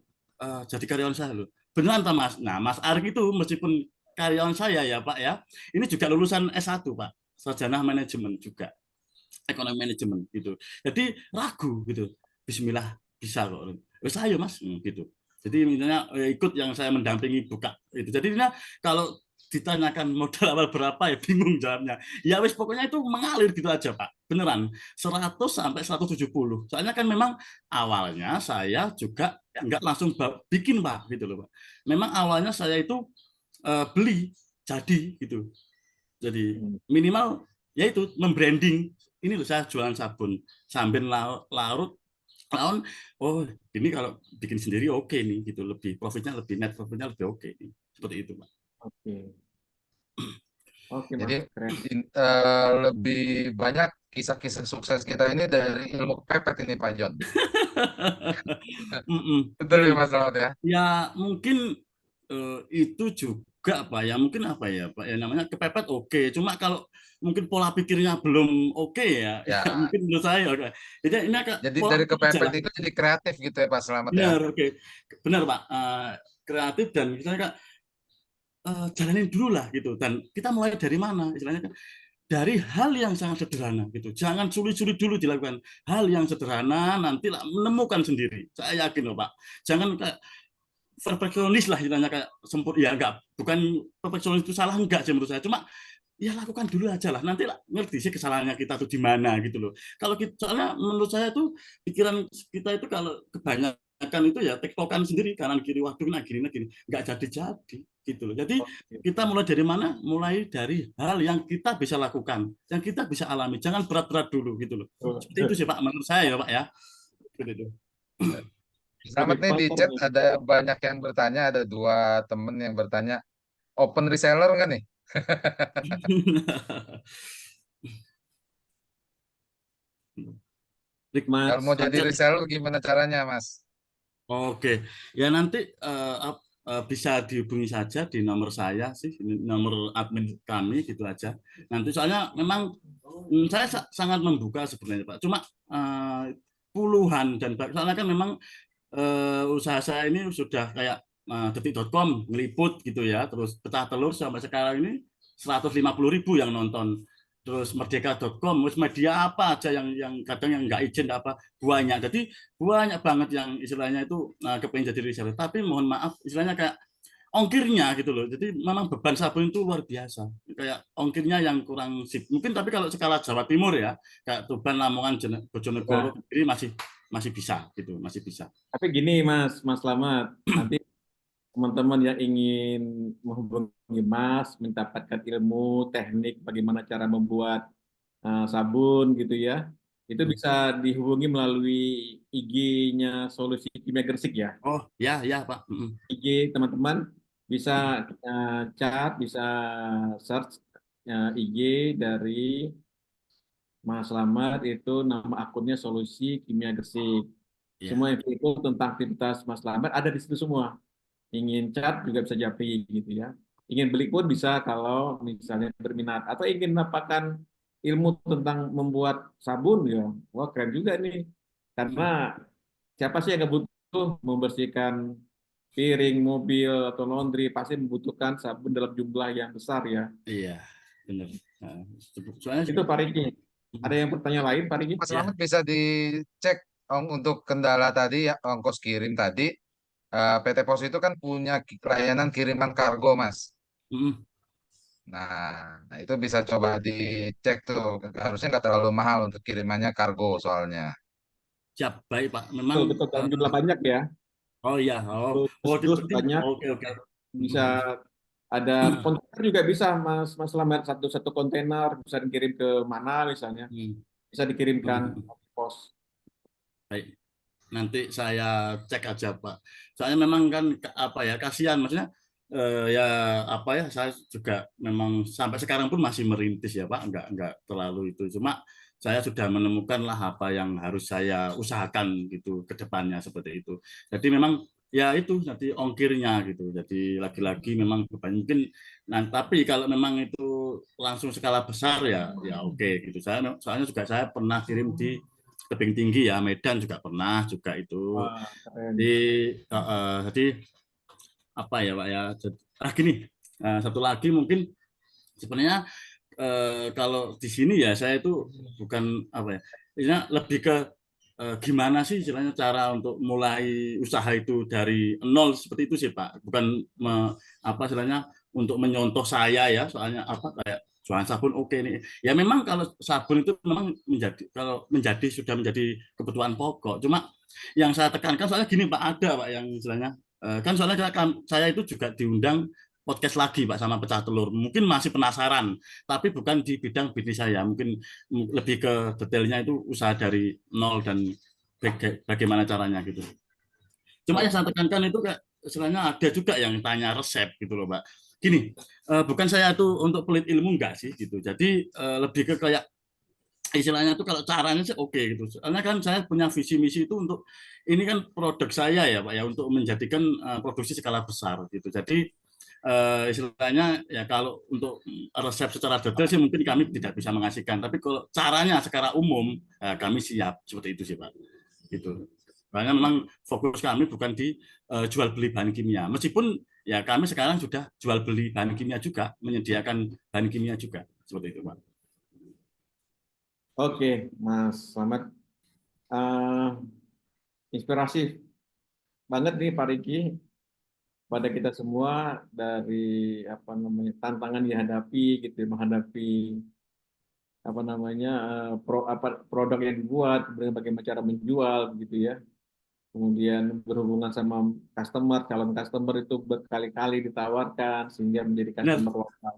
jadi karyawan saya loh. Beneran tak Mas? Nah Mas Arik itu meskipun karyawan saya ya Pak ya, ini juga lulusan S1 Pak, sarjana manajemen juga, ekonomi manajemen gitu. Jadi ragu gitu. Bismillah bisa kok. Wes ayo Mas gitu. Jadi misalnya ikut yang saya mendampingi buka itu. Jadi kalau ditanyakan modal awal berapa ya bingung jawabnya. Ya wes pokoknya itu mengalir gitu aja Pak. Beneran 100 sampai 170. Soalnya kan memang awalnya saya juga nggak langsung bikin Pak gitu loh Pak. Memang awalnya saya itu beli jadi gitu. Jadi minimal yaitu membranding. Ini loh saya jualan sabun sambil larut lawan. Oh ini kalau bikin sendiri oke nih gitu, lebih profitnya, lebih net profitnya lebih oke nih. Seperti itu Pak. Oke. Oke Jadi Mas, keren. lebih banyak kisah-kisah sukses kita ini dari ilmu kepepet ini Pak John. Betul ya Mas Selamat ya? Ya mungkin itu juga Pak ya, mungkin apa ya Pak ya, namanya kepepet oke. Cuma kalau mungkin pola pikirnya belum oke ya, Ya. mungkin menurut saya oke. Jadi ini Jadi pola dari pikir aja kepepet lah. itu jadi kreatif gitu ya Pak Selamat ya? Benar, oke. Benar Pak. Kreatif dan misalnya Kak, jalanin dulu lah gitu. Dan kita mulai dari mana? Istilahnya kan dari hal yang sangat sederhana gitu. Jangan sulit-sulit dulu dilakukan. Hal yang sederhana nanti menemukan sendiri. Saya yakin loh Pak. Jangan kayak perfeksionis lah istilahnya, kayak ya enggak, bukan perfeksionis itu salah, enggak sih menurut saya. Cuma ya lakukan dulu aja lah, nanti lah ngerti sih kesalahannya kita tuh di mana gitu loh. Kalau kita, soalnya menurut saya tuh pikiran kita itu kalau kebanyakan itu ya tektokan sendiri, kanan kiri, waduh nah gini nggak jadi gitu loh. Jadi kita mulai dari mana? Mulai dari hal yang kita bisa lakukan, yang kita bisa alami, jangan berat-berat dulu gitu loh. Seperti itu sih Pak menurut saya ya Pak ya. Seperti itu. Selamat nih di chat ada banyak yang bertanya, ada 2 temen yang bertanya, open reseller nggak nih? Mas, Kalau mau jadi reseller gimana caranya Mas? Oke, ya nanti bisa dihubungi saja di nomor saya sih, nomor admin kami gitu aja. Nanti soalnya memang saya sangat membuka sebenarnya Pak. Cuma puluhan dan soalnya kan memang usaha saya ini sudah kayak detik.com ngeliput gitu ya, terus pecah telur sampai sekarang ini 150.000 yang nonton. Terus merdeka.com, media apa aja yang kadang yang nggak izin apa banyak. Jadi banyak banget yang istilahnya itu kepengen jadi reseller. Tapi mohon maaf istilahnya kayak ongkirnya gitu loh. Jadi memang beban sabun itu luar biasa. Kayak ongkirnya yang kurang sip. Mungkin tapi kalau skala Jawa Timur ya, kayak Tuban, Lamongan, Bojonegoro ini masih bisa gitu, masih bisa. Tapi gini Mas Slamet, nanti teman-teman yang ingin menghubungi Mas, mendapatkan ilmu teknik bagaimana cara membuat sabun gitu ya, itu bisa dihubungi melalui IG-nya Solusi Kimia Gresik ya. Oh ya ya Pak. IG teman-teman bisa chat, bisa search IG dari Mas Slamet, itu nama akunnya Solusi Kimia Gresik. Ya. Semua info tentang aktivitas Mas Slamet ada di situ semua. Ingin chat juga bisa japri gitu ya. Ingin beli pun bisa kalau misalnya berminat, atau ingin mendapatkan ilmu tentang membuat sabun ya. Wah keren juga nih. Karena siapa sih yang nggak butuh membersihkan piring, mobil atau laundry, pasti membutuhkan sabun dalam jumlah yang besar ya. Iya, benar. Soalnya Itu Pak Riki. Ada yang bertanya lain Pak Riki? Mas Selamat bisa dicek untuk kendala tadi ya, ongkos kirim tadi. PT Pos itu kan punya layanan kiriman kargo, Mas. Nah, itu bisa coba dicek tuh. Harusnya nggak terlalu mahal untuk kirimannya kargo soalnya. Siap, baik Pak. Memang Betul, dalam jumlah banyak ya. oh iya, Terus penting. banyak. Oke. Bisa ada kontainer juga bisa Mas Slamet, satu kontainer bisa dikirim ke mana misalnya, bisa dikirimkan pos. Baik. nanti saya cek aja Pak. Soalnya memang kan apa ya, kasihan maksudnya, ya apa ya, saya juga memang sampai sekarang pun masih merintis ya Pak, enggak terlalu itu. Cuma saya sudah menemukan lah apa yang harus saya usahakan gitu ke depannya seperti itu. Jadi memang ya itu nanti ongkirnya gitu. Jadi lagi-lagi memang mungkin, nah tapi kalau memang itu langsung skala besar ya oke gitu. Saya soalnya juga saya pernah kirim di tebing tinggi ya, Medan juga pernah juga itu. Wah, keren. Jadi apa ya Pak ya, gini, satu lagi mungkin sebenarnya, kalau di sini ya saya itu bukan apa ya, istilahnya lebih ke gimana sih istilahnya cara untuk mulai usaha itu dari nol seperti itu sih Pak, bukan apa istilahnya untuk menyontoh saya ya, soalnya apa kayak jualan sabun oke nih ya, memang kalau sabun itu memang sudah menjadi kebutuhan pokok, cuma yang saya tekankan soalnya gini Pak, ada Pak yang istilahnya, kan soalnya saya itu juga diundang podcast lagi Pak sama Pecah Telur, mungkin masih penasaran tapi bukan di bidang bisnis saya, mungkin lebih ke detailnya itu usaha dari nol dan bagaimana caranya gitu. Cuma yang saya tekankan itu kayak istilahnya ada juga yang tanya resep gitu loh Pak. Gini, bukan saya tuh untuk pelit ilmu enggak sih gitu. Jadi lebih ke kayak istilahnya tuh kalau caranya sih oke gitu. Soalnya kan saya punya visi misi itu untuk ini kan produk saya ya Pak ya, untuk menjadikan produksi skala besar gitu. Jadi istilahnya ya kalau untuk resep secara detail sih mungkin kami tidak bisa mengasihkan, tapi kalau caranya secara umum kami siap seperti itu sih Pak. Gitu. Karena memang fokus kami bukan di jual beli bahan kimia. Meskipun ya kami sekarang sudah jual beli bahan kimia juga, menyediakan bahan kimia juga seperti itu Pak. Oke, Mas Slamet. Eh, inspirasi banget nih Pak Riki pada kita semua dari apa namanya tantangan dihadapi gitu, menghadapi apa namanya produk yang dibuat, kemudian bagaimana cara menjual gitu ya. Kemudian berhubungan sama customer, calon customer itu berkali-kali ditawarkan sehingga menjadi Benar. customer lokal.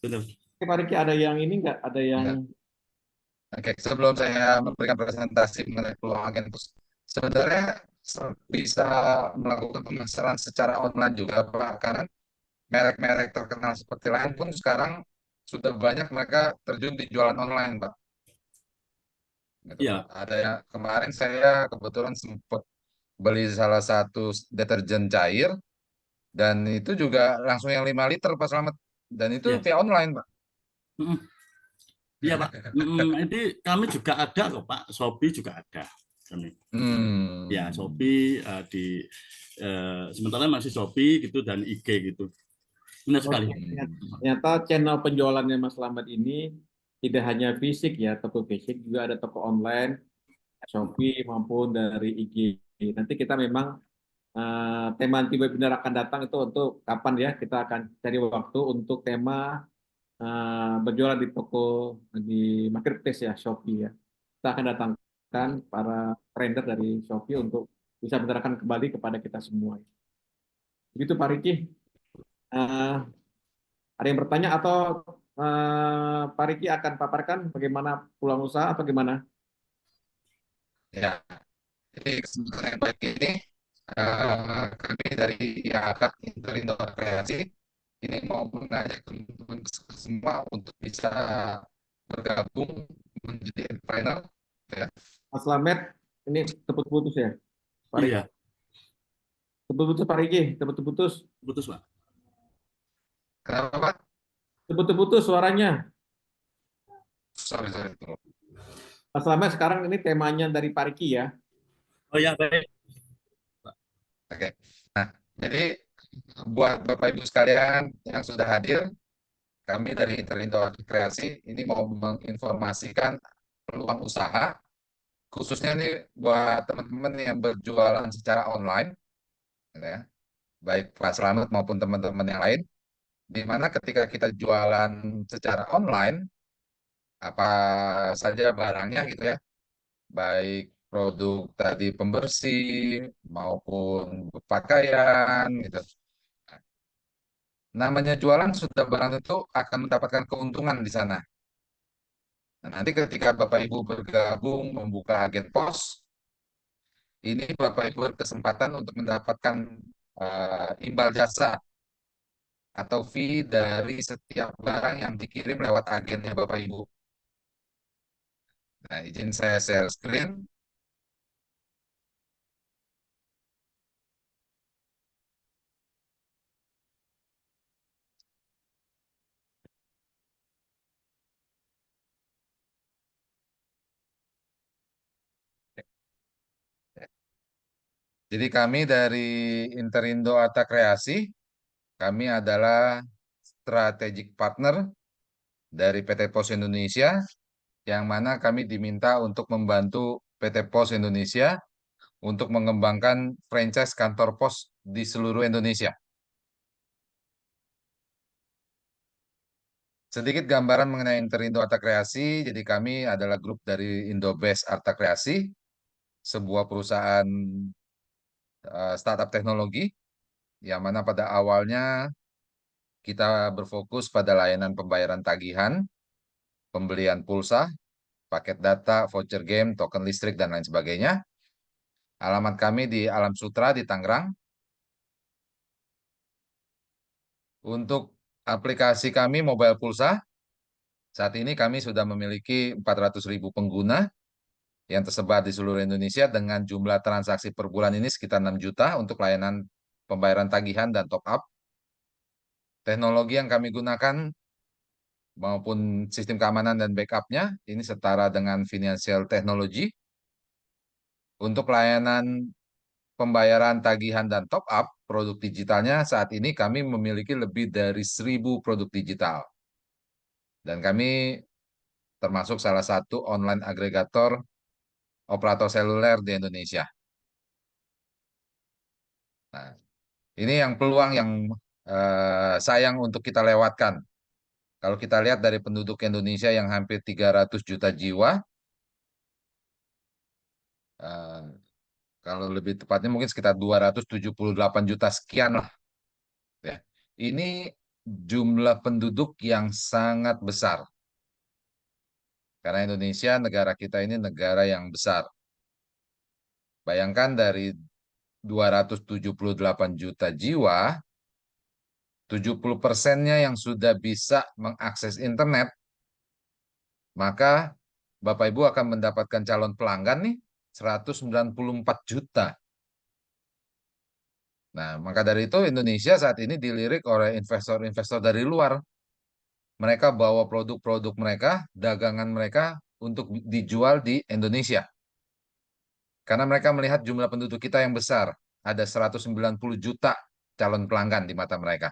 Benar. Oke, Pak Riki, ada yang ini nggak? Ada yang Oke, sebelum saya memberikan presentasi mengenai peluang agen pos, sebenarnya bisa melakukan pemasaran secara online juga, Pak. Karena merek-merek terkenal seperti lain pun sekarang sudah banyak mereka terjun di jualan online, Pak. Gitu, Iya. Pak. Ada yang kemarin saya kebetulan sempat beli salah satu deterjen cair dan itu juga langsung yang 5 liter, Pak Slamet. Dan itu Iya. via online, Pak. Iya Pak. Ini kami juga ada kok Pak, Shopee juga ada kami. Ya Shopee sementara masih Shopee gitu dan IG gitu. Benar sekali. Ternyata channel penjualannya Mas Slamet ini tidak hanya fisik ya, toko fisik, juga ada toko online, Shopee maupun dari IG. Nanti kita memang tema anti webinar akan datang itu untuk kapan ya, kita akan cari waktu untuk tema berjualan di toko di marketplace ya, Shopee ya. Kita akan datangkan para trader dari Shopee untuk bisa menerangkan kembali kepada kita semua. Begitu Pak Riki. Ada yang bertanya atau Pak Riki akan paparkan bagaimana peluang usaha atau gimana? Ya, jadi kesempatan yang baik ini kami dari IAK Interindo Kreasi ini mau mengajak teman-teman semua untuk bisa bergabung menjadi entrepreneur. Ya. Mas Lamet, ini terputus ya, Pak Riki? Iya. Terputus Pak Riki, terputus. Putus Pak. Kenapa Pak? Terputus suaranya. Sorry. Mas Lamet, sekarang ini temanya dari Pak Riki ya. Oh ya, baik. Oke. Nah, jadi buat Bapak Ibu sekalian yang sudah hadir, kami dari Interindo Kreasi ini mau menginformasikan peluang usaha, khususnya nih buat teman-teman yang berjualan secara online, ya, baik Pak Slamet maupun teman-teman yang lain, di mana ketika kita jualan secara online, apa saja barangnya gitu ya, baik produk tadi pembersih maupun pakaian gitu. Namanya jualan sudah barang tentu akan mendapatkan keuntungan di sana. Nah, nanti ketika Bapak Ibu bergabung membuka agen pos, ini Bapak Ibu berkesempatan untuk mendapatkan imbal jasa atau fee dari setiap barang yang dikirim lewat agennya Bapak Ibu. Nah, izin saya share screen. Jadi kami dari Interindo Arta Kreasi, kami adalah strategic partner dari PT Pos Indonesia, yang mana kami diminta untuk membantu PT Pos Indonesia untuk mengembangkan franchise kantor pos di seluruh Indonesia. Sedikit gambaran mengenai Interindo Arta Kreasi, jadi kami adalah grup dari Indobest Arta Kreasi, sebuah perusahaan startup teknologi, yang mana pada awalnya kita berfokus pada layanan pembayaran tagihan, pembelian pulsa, paket data, voucher game, token listrik, dan lain sebagainya. Alamat kami di Alam Sutra di Tangerang. Untuk aplikasi kami mobile pulsa, saat ini kami sudah memiliki 400.000 pengguna yang tersebar di seluruh Indonesia dengan jumlah transaksi per bulan ini sekitar 6 juta untuk layanan pembayaran tagihan dan top up. Teknologi yang kami gunakan maupun sistem keamanan dan backupnya ini setara dengan financial technology. Untuk layanan pembayaran tagihan dan top up produk digitalnya saat ini kami memiliki lebih dari 1.000 produk digital. Dan kami termasuk salah satu online agregator operator seluler di Indonesia. Nah, ini yang peluang yang sayang untuk kita lewatkan. Kalau kita lihat dari penduduk Indonesia yang hampir 300 juta jiwa, eh, kalau lebih tepatnya mungkin sekitar 278 juta sekian lah. Ya. Ini jumlah penduduk yang sangat besar. Karena Indonesia, negara kita ini negara yang besar. Bayangkan dari 278 juta jiwa, 70%-nya yang sudah bisa mengakses internet, maka Bapak Ibu akan mendapatkan calon pelanggan nih 194 juta. Nah, maka dari itu Indonesia saat ini dilirik oleh investor-investor dari luar. Mereka bawa produk-produk mereka, dagangan mereka untuk dijual di Indonesia. Karena mereka melihat jumlah penduduk kita yang besar, ada 190 juta calon pelanggan di mata mereka.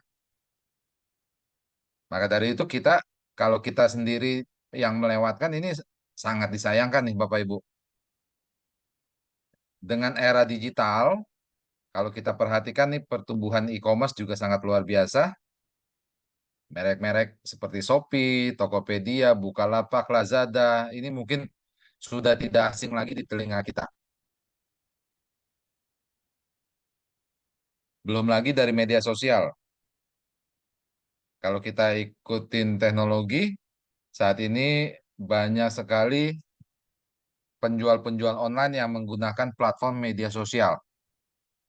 Maka dari itu kita, kalau kita sendiri yang melewatkan ini sangat disayangkan nih Bapak Ibu. Dengan era digital, kalau kita perhatikan nih pertumbuhan e-commerce juga sangat luar biasa. Merek-merek seperti Shopee, Tokopedia, Bukalapak, Lazada, ini mungkin sudah tidak asing lagi di telinga kita. Belum lagi dari media sosial. Kalau kita ikutin teknologi, saat ini banyak sekali penjual-penjual online yang menggunakan platform media sosial.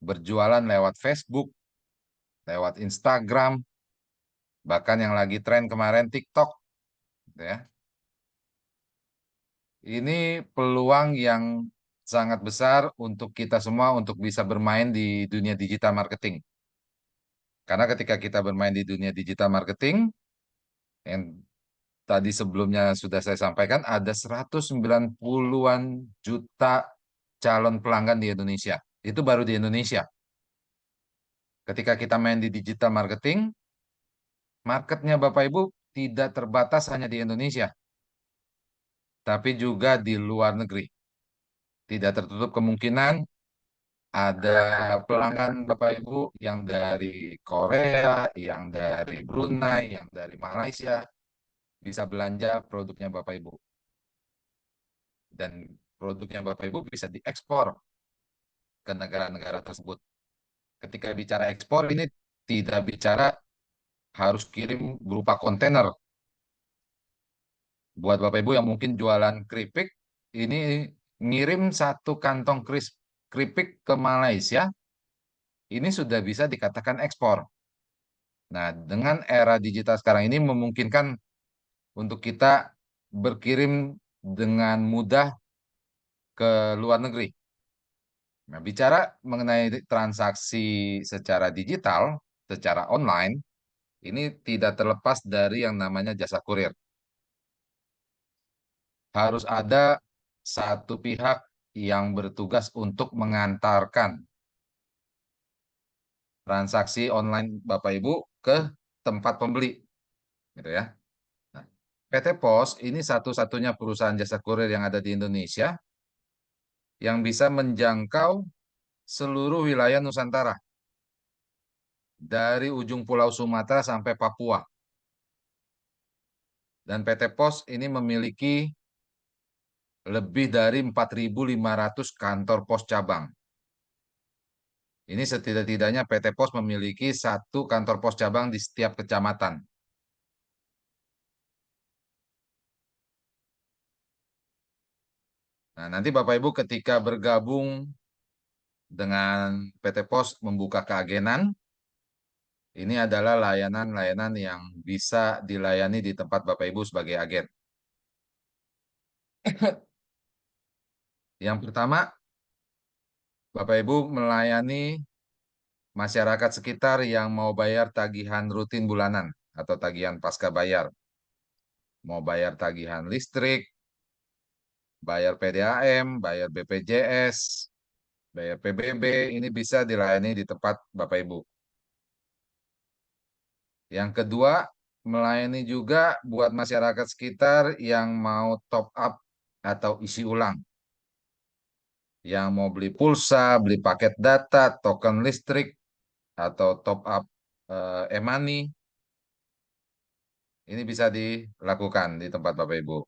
Berjualan lewat Facebook, lewat Instagram, bahkan yang lagi tren kemarin TikTok. Ya. Ini peluang yang sangat besar untuk kita semua untuk bisa bermain di dunia digital marketing. Karena ketika kita bermain di dunia digital marketing, yang tadi sebelumnya sudah saya sampaikan, ada 190-an juta calon pelanggan di Indonesia. Itu baru di Indonesia. Ketika kita main di digital marketing, marketnya Bapak Ibu tidak terbatas hanya di Indonesia, tapi juga di luar negeri. Tidak tertutup kemungkinan ada pelanggan Bapak Ibu yang dari Korea, yang dari Brunei, yang dari Malaysia, bisa belanja produknya Bapak Ibu. Dan produknya Bapak Ibu bisa diekspor ke negara-negara tersebut. Ketika bicara ekspor ini tidak bicara harus kirim berupa kontainer. Buat Bapak Ibu yang mungkin jualan keripik, ini ngirim satu kantong crisp keripik ke Malaysia, ini sudah bisa dikatakan ekspor. Nah, dengan era digital sekarang ini memungkinkan untuk kita berkirim dengan mudah ke luar negeri. Nah, bicara mengenai transaksi secara digital, secara online, ini tidak terlepas dari yang namanya jasa kurir. Harus ada satu pihak yang bertugas untuk mengantarkan transaksi online Bapak Ibu ke tempat pembeli, gitu ya. Nah, PT Pos ini satu-satunya perusahaan jasa kurir yang ada di Indonesia yang bisa menjangkau seluruh wilayah Nusantara, dari ujung Pulau Sumatera sampai Papua. Dan PT Pos ini memiliki lebih dari 4.500 kantor pos cabang. Ini setidak-tidaknya PT Pos memiliki satu kantor pos cabang di setiap kecamatan. Nah, nanti Bapak Ibu ketika bergabung dengan PT Pos membuka keagenan, ini adalah layanan-layanan yang bisa dilayani di tempat Bapak Ibu sebagai agen. Yang pertama, Bapak Ibu melayani masyarakat sekitar yang mau bayar tagihan rutin bulanan atau tagihan pasca bayar. Mau bayar tagihan listrik, bayar PDAM, bayar BPJS, bayar PBB, ini bisa dilayani di tempat Bapak Ibu. Yang kedua, melayani juga buat masyarakat sekitar yang mau top up atau isi ulang. Yang mau beli pulsa, beli paket data, token listrik, atau top up e-money, ini bisa dilakukan di tempat Bapak Ibu.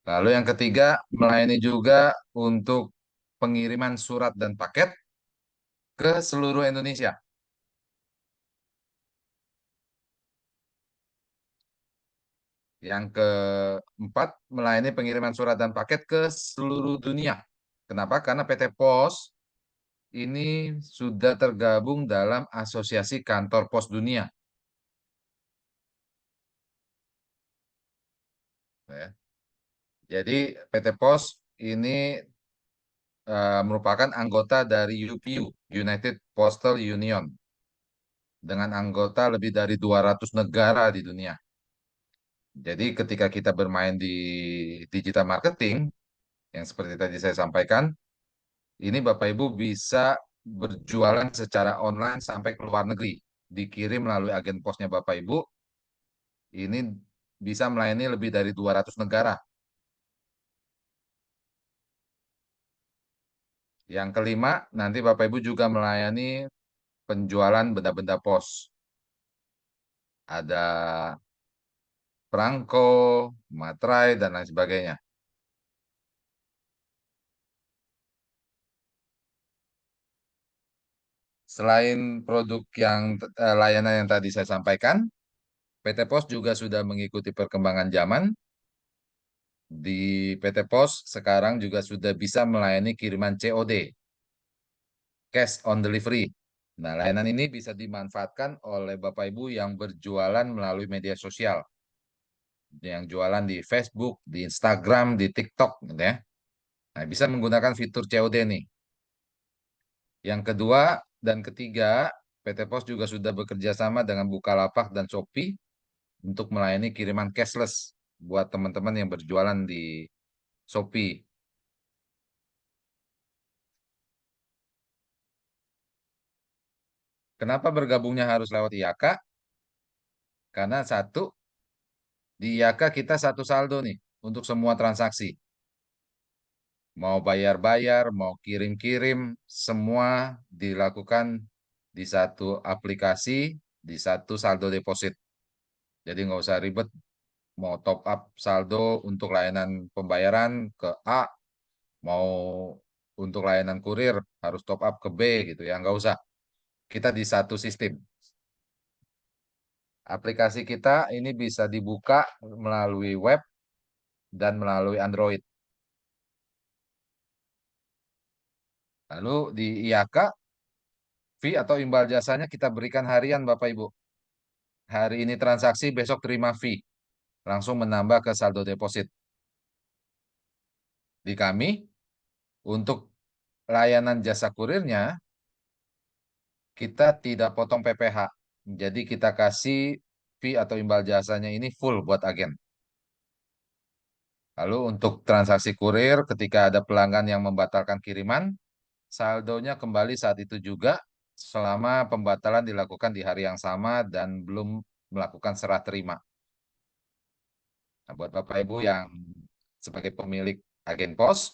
Lalu yang ketiga, melayani juga untuk pengiriman surat dan paket ke seluruh Indonesia. Yang keempat, melayani pengiriman surat dan paket ke seluruh dunia. Kenapa? Karena PT Pos ini sudah tergabung dalam Asosiasi Kantor Pos Dunia. Ya. Jadi PT Pos ini merupakan anggota dari UPU, United Postal Union, dengan anggota lebih dari 200 negara di dunia. Jadi ketika kita bermain di digital marketing, yang seperti tadi saya sampaikan, ini Bapak Ibu bisa berjualan secara online sampai ke luar negeri. Dikirim melalui agen posnya Bapak Ibu, ini bisa melayani lebih dari 200 negara. Yang kelima, nanti Bapak Ibu juga melayani penjualan benda-benda pos. Ada perangko, materai, dan lain sebagainya. Selain produk yang layanan yang tadi saya sampaikan, PT Pos juga sudah mengikuti perkembangan zaman. Di PT Pos sekarang juga sudah bisa melayani kiriman COD, cash on delivery. Nah, layanan ini bisa dimanfaatkan oleh Bapak Ibu yang berjualan melalui media sosial. Yang jualan di Facebook, di Instagram, di TikTok, gitu ya. Nah, bisa menggunakan fitur COD nih. Yang kedua dan ketiga, PT Pos juga sudah bekerja sama dengan Bukalapak dan Shopee untuk melayani kiriman cashless buat teman-teman yang berjualan di Shopee. Kenapa bergabungnya harus lewat IAK? Karena satu, di IAK kita satu saldo nih untuk semua transaksi. Mau bayar-bayar, mau kirim-kirim, semua dilakukan di satu aplikasi, di satu saldo deposit. Jadi nggak usah ribet, mau top up saldo untuk layanan pembayaran ke A, mau untuk layanan kurir harus top up ke B gitu ya, nggak usah. Kita di satu sistem. Aplikasi kita ini bisa dibuka melalui web dan melalui Android. Lalu di IAK, fee atau imbal jasanya kita berikan harian Bapak Ibu. Hari ini transaksi, besok terima fee. Langsung menambah ke saldo deposit. Di kami, untuk layanan jasa kurirnya, kita tidak potong PPh. Jadi kita kasih fee atau imbal jasanya ini full buat agen. Lalu untuk transaksi kurir, ketika ada pelanggan yang membatalkan kiriman, saldonya kembali saat itu juga selama pembatalan dilakukan di hari yang sama dan belum melakukan serah terima. Nah, buat Bapak Ibu yang sebagai pemilik agen pos,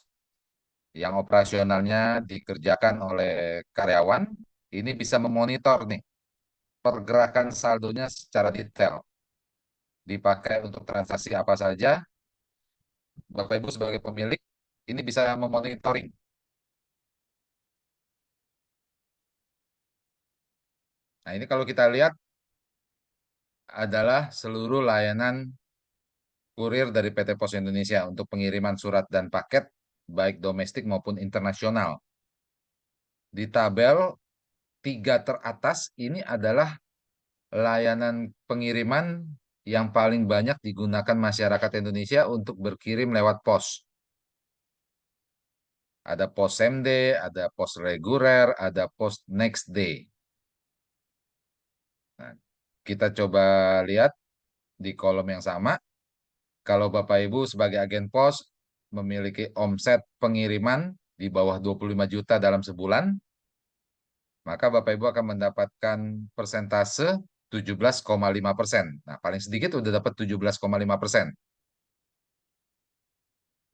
yang operasionalnya dikerjakan oleh karyawan, ini bisa memonitor nih pergerakan saldonya secara detail. Dipakai untuk transaksi apa saja, Bapak Ibu sebagai pemilik ini bisa memonitoring. Nah, ini kalau kita lihat adalah seluruh layanan kurir dari PT Pos Indonesia untuk pengiriman surat dan paket, baik domestik maupun internasional. Di tabel 3 teratas ini adalah layanan pengiriman yang paling banyak digunakan masyarakat Indonesia untuk berkirim lewat pos. Ada pos same day, ada pos reguler, ada pos next day. Nah, kita coba lihat di kolom yang sama. Kalau Bapak Ibu sebagai agen pos memiliki omset pengiriman di bawah 25 juta dalam sebulan, maka Bapak Ibu akan mendapatkan persentase 17,5%. Nah, paling sedikit udah dapat 17,5%.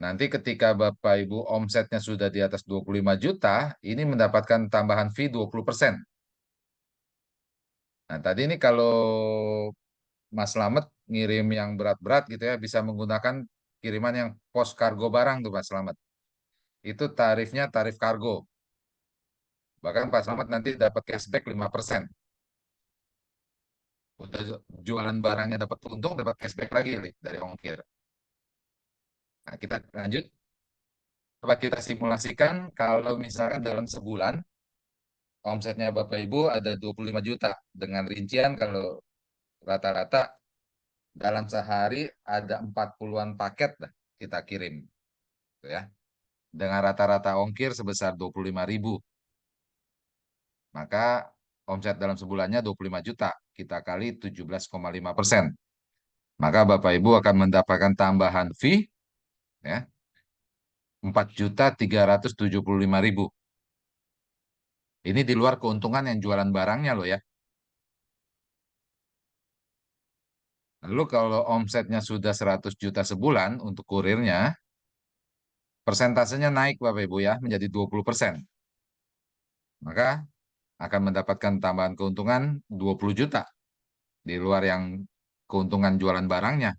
Nanti ketika Bapak Ibu omsetnya sudah di atas 25 juta, ini mendapatkan tambahan fee 20%. Nah, tadi ini kalau Mas Slamet ngirim yang berat-berat gitu ya, bisa menggunakan kiriman yang pos kargo barang tuh Mas Slamet. Itu tarifnya tarif kargo. Bahkan Pak Slamet nanti dapat cashback 5%. Udah jualan barangnya dapat untung, dapat cashback lagi nih, dari ongkir. Nah, kita lanjut. Coba kita simulasikan kalau misalkan dalam sebulan omsetnya Bapak Ibu ada 25 juta. Dengan rincian kalau rata-rata dalam sehari ada 40-an paket lah kita kirim. Gitu ya. Dengan rata-rata ongkir sebesar 25.000. Maka omset dalam sebulannya 25 juta. Kita kali 17,5%. Maka Bapak Ibu akan mendapatkan tambahan fee ya, 4.375.000. Ini di luar keuntungan yang jualan barangnya loh ya. Lalu kalau omsetnya sudah 100 juta sebulan untuk kurirnya, persentasenya naik Bapak Ibu ya, menjadi 20%. Maka akan mendapatkan tambahan keuntungan 20 juta di luar yang keuntungan jualan barangnya.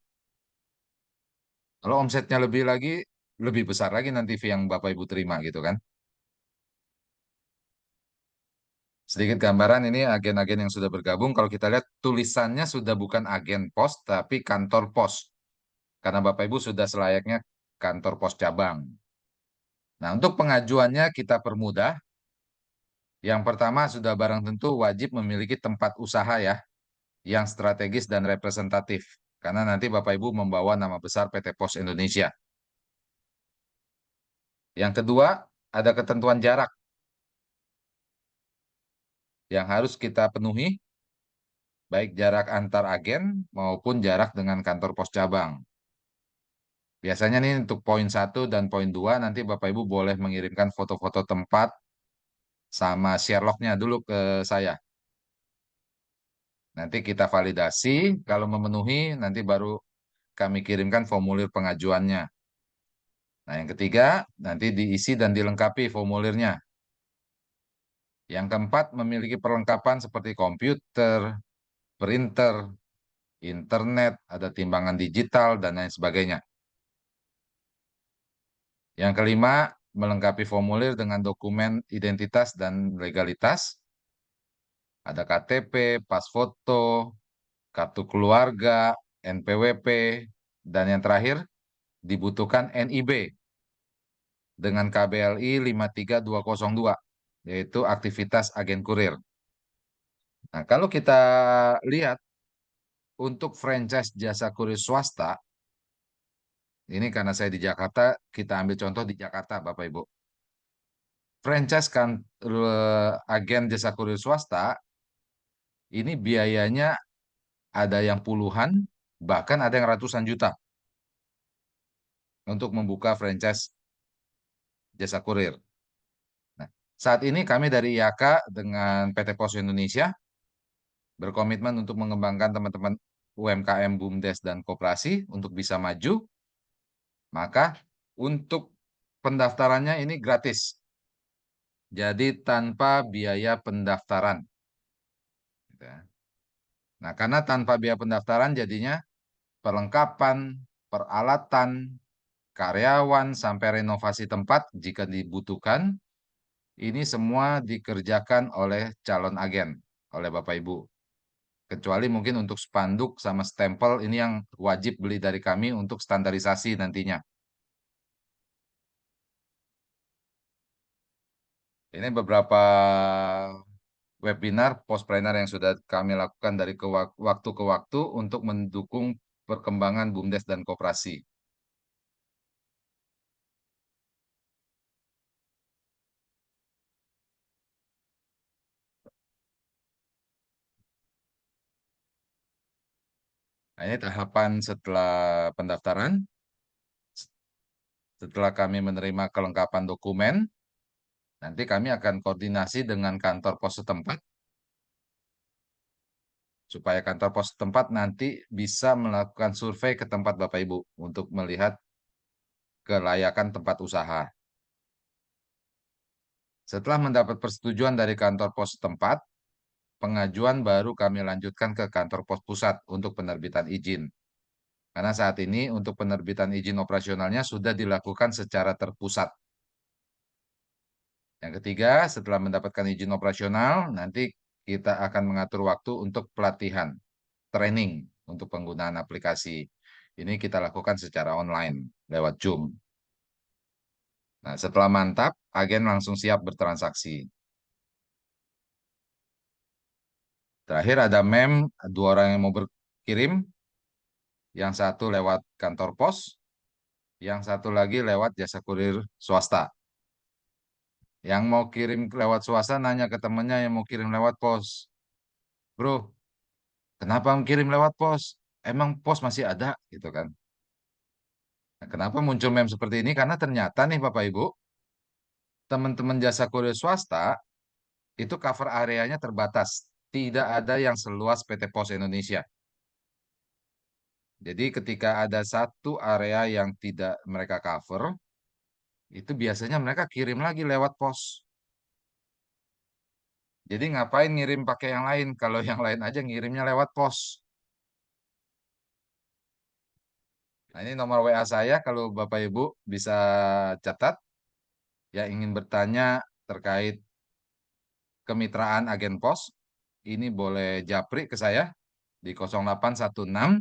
Kalau omsetnya lebih lagi, lebih besar lagi nanti fee yang Bapak Ibu terima gitu kan. Sedikit gambaran ini agen-agen yang sudah bergabung. Kalau kita lihat tulisannya sudah bukan agen pos, tapi kantor pos. Karena Bapak Ibu sudah selayaknya kantor pos cabang. Nah, untuk pengajuannya kita permudah. Yang pertama sudah barang tentu wajib memiliki tempat usaha ya, yang strategis dan representatif. Karena nanti Bapak Ibu membawa nama besar PT Pos Indonesia. Yang kedua, ada ketentuan jarak yang harus kita penuhi, baik jarak antar agen maupun jarak dengan kantor pos cabang. Biasanya nih untuk poin 1 dan poin 2 nanti Bapak Ibu boleh mengirimkan foto-foto tempat sama Sherlock-nya dulu ke saya. Nanti kita validasi, kalau memenuhi nanti baru kami kirimkan formulir pengajuannya. Nah, yang ketiga, nanti diisi dan dilengkapi formulirnya. Yang keempat, memiliki perlengkapan seperti komputer, printer, internet, ada timbangan digital, dan lain sebagainya. Yang kelima, melengkapi formulir dengan dokumen identitas dan legalitas. Ada KTP, pas foto, kartu keluarga, NPWP, dan yang terakhir, dibutuhkan NIB. dengan KBLI 53202, yaitu aktivitas agen kurir. Nah, kalau kita lihat untuk franchise jasa kurir swasta, ini karena saya di Jakarta, kita ambil contoh di Jakarta, Bapak Ibu. Franchise kan agen jasa kurir swasta, ini biayanya ada yang puluhan, bahkan ada yang ratusan juta untuk membuka franchise jasa kurir. Nah, saat ini kami dari IAK dengan PT Pos Indonesia berkomitmen untuk mengembangkan teman-teman UMKM, BUMDes, dan koperasi untuk bisa maju. Maka untuk pendaftarannya ini gratis. Jadi tanpa biaya pendaftaran. Gitu ya. Nah, karena tanpa biaya pendaftaran jadinya perlengkapan, peralatan, karyawan, sampai renovasi tempat jika dibutuhkan, ini semua dikerjakan oleh calon agen, oleh Bapak Ibu. Kecuali mungkin untuk spanduk sama stempel ini yang wajib beli dari kami untuk standarisasi nantinya. Ini beberapa webinar postpreneur yang sudah kami lakukan dari waktu ke waktu untuk mendukung perkembangan BUMDes dan koperasi. Nah, ini tahapan setelah pendaftaran. Setelah kami menerima kelengkapan dokumen, nanti kami akan koordinasi dengan kantor pos setempat, supaya kantor pos setempat nanti bisa melakukan survei ke tempat Bapak Ibu untuk melihat kelayakan tempat usaha. Setelah mendapat persetujuan dari kantor pos setempat, pengajuan baru kami lanjutkan ke kantor pos pusat untuk penerbitan izin. Karena saat ini untuk penerbitan izin operasionalnya sudah dilakukan secara terpusat. Yang ketiga, setelah mendapatkan izin operasional, nanti kita akan mengatur waktu untuk pelatihan, training untuk penggunaan aplikasi. Ini kita lakukan secara online, lewat Zoom. Nah, setelah mantap, agen langsung siap bertransaksi. Terakhir ada dua orang yang mau berkirim, yang satu lewat kantor pos, yang satu lagi lewat jasa kurir swasta. Yang mau kirim lewat swasta nanya ke temennya yang mau kirim lewat pos. Bro, kenapa kirim lewat pos? Emang pos masih ada gitu kan? Nah, kenapa muncul meme seperti ini? Karena ternyata nih Bapak Ibu, teman-teman jasa kurir swasta itu cover areanya terbatas. Tidak ada yang seluas PT Pos Indonesia. Jadi ketika ada satu area yang tidak mereka cover, itu biasanya mereka kirim lagi lewat pos. Jadi ngapain ngirim pakai yang lain? Kalau yang lain aja ngirimnya lewat pos. Nah, ini nomor WA saya kalau Bapak Ibu bisa catat yang ingin bertanya terkait kemitraan agen pos. Ini boleh japri ke saya di 0816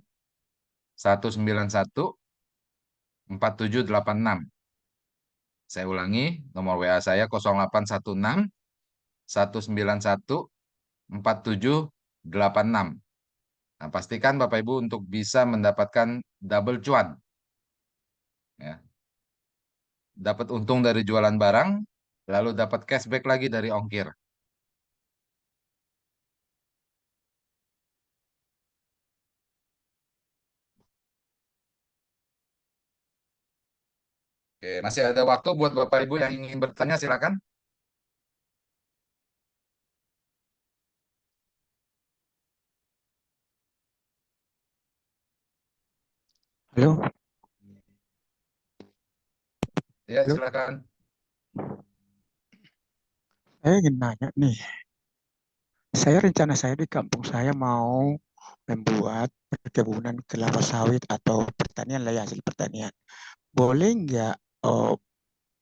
191 4786. Saya ulangi, nomor WA saya 0816 191 4786. Nah, pastikan Bapak Ibu untuk bisa mendapatkan double cuan. Ya. Dapat untung dari jualan barang, lalu dapat cashback lagi dari ongkir. Oke, masih ada waktu buat Bapak Ibu yang ingin bertanya, silakan. Halo, Ya, halo. silakan. Saya ingin nanya nih. Rencana saya di kampung saya mau membuat perkebunan kelapa sawit atau pertanian lah ya, hasil pertanian. Boleh nggak,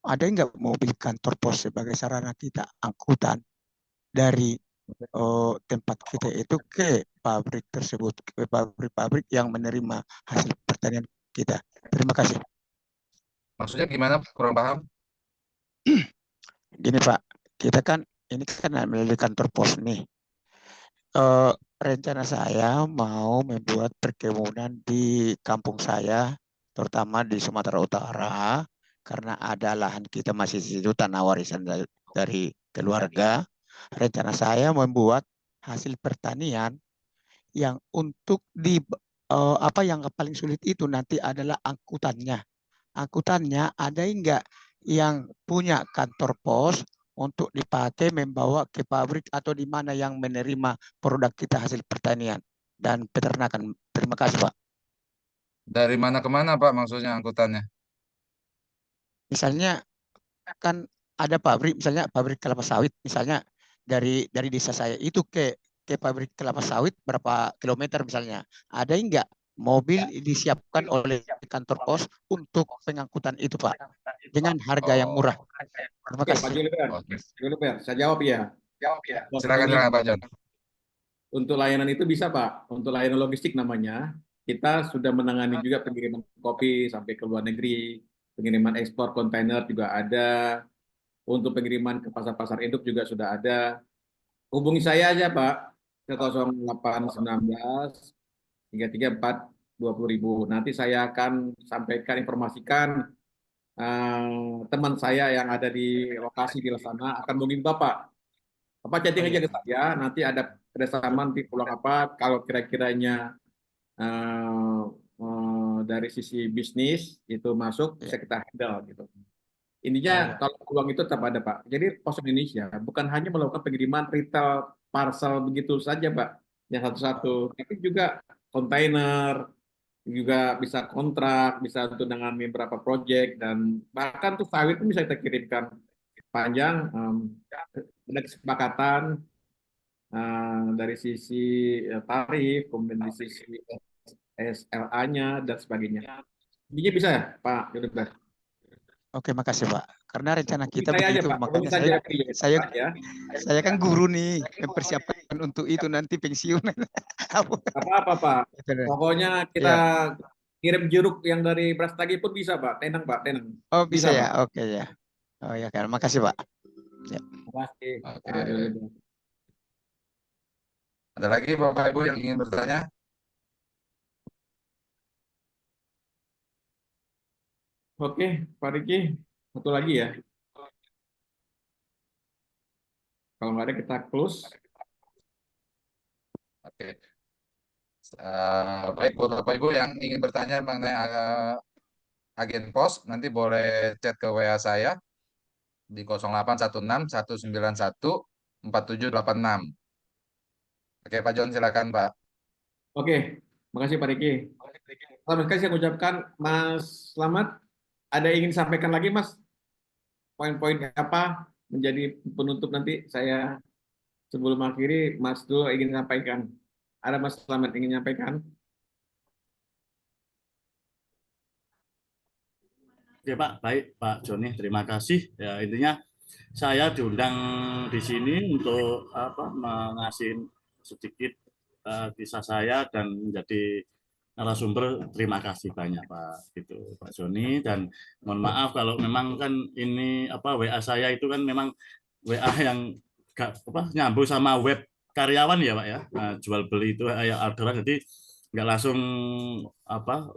ada nggak mobil kantor pos sebagai sarana kita angkutan dari tempat kita itu ke pabrik tersebut, ke pabrik-pabrik yang menerima hasil pertanian kita. Terima kasih. Maksudnya gimana? Kurang paham. Gini Pak, kita kan ini kan melalui kantor pos nih. Rencana saya mau membuat perkebunan di kampung saya, terutama di Sumatera Utara, karena ada lahan kita masih di situ, tanah warisan dari keluarga. Rencana saya membuat hasil pertanian yang untuk apa yang paling sulit itu nanti adalah angkutannya. Angkutannya ada enggak yang punya kantor pos untuk dipakai membawa ke pabrik atau di mana yang menerima produk kita hasil pertanian dan peternakan. Terima kasih, Pak. Dari mana ke mana, Pak, maksudnya angkutannya? Misalnya kan ada pabrik, misalnya pabrik kelapa sawit, misalnya dari desa saya itu ke pabrik kelapa sawit berapa kilometer misalnya. Ada enggak mobil disiapkan oleh kantor pos untuk pengangkutan itu, Pak, dengan harga yang Oh, murah. Terima Oke, Pak kasih. oke. Juliper, saya jawab ya. Silakan, silakan, Pak John. Untuk layanan itu bisa, Pak. Untuk layanan logistik namanya, kita sudah menangani juga pengiriman kopi sampai ke luar negeri, pengiriman ekspor kontainer juga ada, untuk pengiriman ke pasar-pasar induk juga sudah ada. Hubungi saya aja, Pak, ke 0819 334 20.000. Nanti saya akan sampaikan, informasikan teman saya yang ada di lokasi di sana akan menghubungi Bapak. Bapak chatting Oh aja iya. ke saya, nanti ada kerjasama nanti pulang apa, kalau kira-kiranya dari sisi bisnis itu masuk, Ya. bisa kita handle gitu. Oh Intinya ya. kalau peluang itu tetap ada, Pak. Jadi Pos Indonesia bukan hanya melakukan pengiriman retail parcel begitu saja, Pak, yang satu-satu, tapi juga kontainer, juga bisa kontrak, bisa untuk dengan beberapa proyek, dan bahkan tuh sawit pun bisa kita kirimkan panjang. Ada kesepakatan dari sisi tarif, kemudian di sisi SLA-nya dan sebagainya. Ini bisa ya, Pak Yudhibert? Oke, makasih Pak. Karena rencana Hubungi kita saya aja, begitu, Pak. Hubungi makanya saja saya ya. saya kan guru nih, mempersiapkan untuk itu nanti pensiun. Apa-apa, Pak. Gitu deh. Pokoknya kita Ya. kirim jeruk yang dari Brastagi pun bisa, Pak. Tenang, Pak. Tenang. Oh bisa Bisa, ya. Pak. Oke ya. Oh ya kan. Makasih Pak. Ya. Terima kasih, Pak Oke. Yudhibert. Ada lagi Bapak Ibu yang ingin bertanya? Oke, Pak Riki. Satu lagi ya. Kalau nggak ada, kita close. Oke. Baik, buat Bapak Ibu yang ingin bertanya mengenai agen pos, nanti boleh chat ke WA saya di 0816 191 4786. Oke, Pak John, silakan, Pak. Oke, makasih Pak Riki. Selamat sekali saya ucapkan, Mas Selamat. Ada yang ingin disampaikan lagi, Mas? Poin-poin apa menjadi penutup nanti saya sebelum akhiri, Mas dulu ingin sampaikan. Ada Mas Selamat ingin menyampaikan? Oke Pak, baik Pak Joni, terima kasih. Ya intinya saya diundang di sini untuk mengasih sedikit kisah saya dan menjadi narasumber. Terima kasih banyak Pak gitu Pak Joni, dan mohon maaf kalau memang kan ini WA saya itu kan memang WA yang gak nyambung sama web karyawan ya Pak ya. Nah, jual beli itu ya orderan, jadi nggak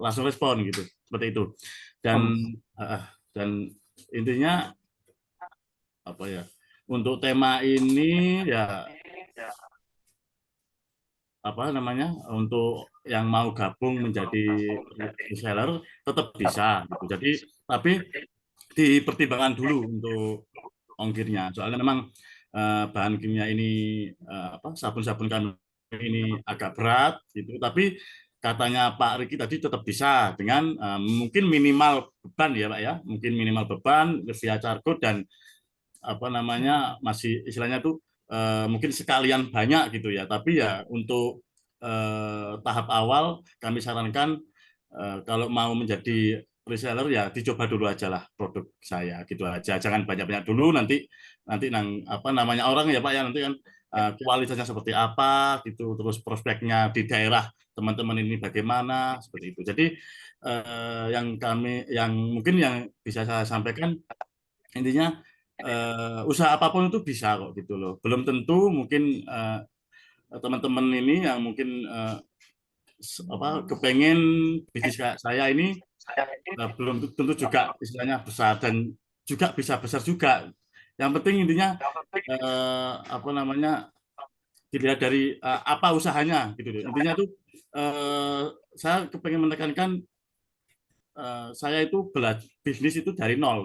langsung respon gitu seperti itu. Dan dan intinya untuk tema ini ya untuk yang mau gabung menjadi reseller tetap bisa gitu. Jadi tapi dipertimbangkan dulu untuk ongkirnya. Soalnya memang bahan kimia ini sabun-sabun kami ini agak berat gitu. Tapi katanya Pak Riki tadi tetap bisa dengan mungkin minimal beban ya Pak ya. Mungkin minimal beban via cargo dan masih istilahnya tuh mungkin sekalian banyak gitu ya. Tapi ya untuk tahap awal kami sarankan kalau mau menjadi reseller ya dicoba dulu aja lah produk saya gitu aja. Jangan banyak-banyak dulu, nanti orang ya Pak ya, nanti kan kualitasnya seperti apa gitu, terus prospeknya di daerah teman-teman ini bagaimana seperti itu. Jadi yang mungkin yang bisa saya sampaikan intinya usaha apapun itu bisa kok gitu loh. Belum tentu mungkin teman-teman ini yang mungkin kepengen bisnis kayak saya ini belum tentu juga istilahnya besar dan juga bisa besar juga. Yang penting intinya apa namanya dilihat dari apa usahanya gitu loh. Intinya tuh saya kepengen menekankan saya itu belajar bisnis itu dari nol.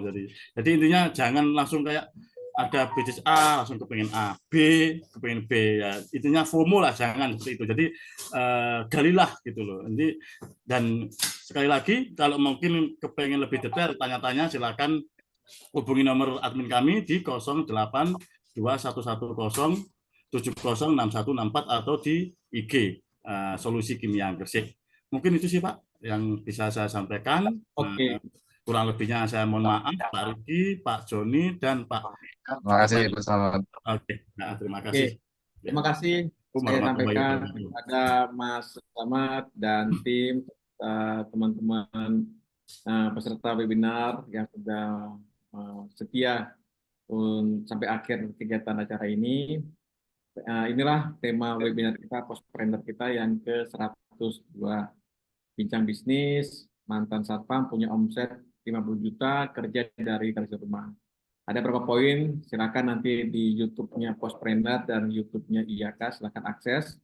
Jadi intinya jangan langsung kayak ada bisnis A langsung kepengen A, B kepengen B ya. Intinya FOMO lah, jangan seperti itu. Jadi galilah gitu loh. Nanti dan sekali lagi kalau mungkin kepengen lebih detail tanya-tanya silakan hubungi nomor admin kami di 082110706164 atau di IG Solusi Kimia Gresik. Mungkin itu sih Pak yang bisa saya sampaikan. Oke. Kurang lebihnya saya mohon maaf Pak Rudi, Pak Joni, dan Pak. Terima kasih Pak Slamet. Oke, nah, terima kasih. Terima kasih saya sampaikan kepada Mas Slamet dan tim teman-teman peserta webinar yang sudah setia sampai akhir kegiatan acara ini. Inilah tema webinar kita, Postpreneur kita yang ke-102. Bincang bisnis, mantan satpam punya omset 50 juta, kerja dari rumah. Ada beberapa poin, silakan nanti di YouTube-nya Postpreneur dan YouTube-nya IAK, silakan akses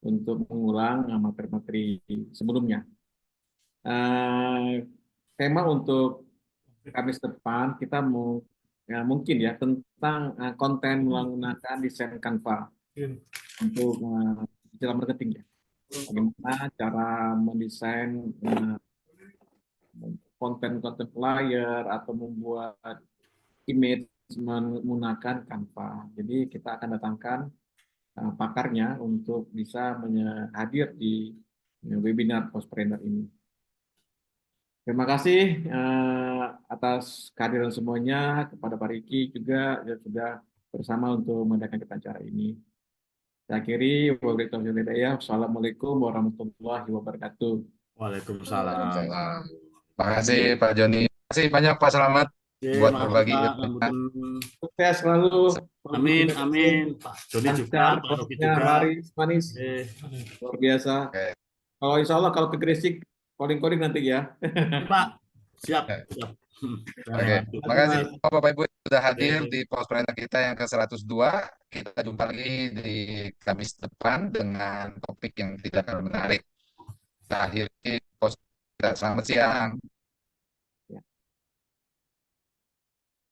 untuk mengulang materi-materi sebelumnya. Tema untuk Kamis depan kita mungkin ya tentang konten menggunakan desain Canva untuk digital marketing ya. Bagaimana cara mendesain konten-konten flyer atau membuat image menggunakan Canva. Jadi kita akan datangkan pakarnya untuk bisa hadir di webinar Postpreneur ini. Terima kasih atas kehadiran semuanya, kepada Pak Riki juga yang sudah bersama untuk mengadakan acara ini. Saya akhiri, wassalamualaikum warahmatullahi wabarakatuh. Waalaikumsalam. Terima kasih Pak Joni. Terima kasih banyak Pak Slamet buat berbagi. Sukses selalu. Amin, amin. Pak Joni juga, Pak Rogi juga. Manis. Luar biasa. Kalau insya Allah kalau ke Gresik, calling nanti ya. Pak, siap. Oke, terima kasih Bapak Ibu sudah hadir di Postpreneur kita yang ke-102. Kita jumpa lagi di Kamis depan dengan topik yang tidak kalah menarik. Kita akhiri Postpreneur. Selamat siang.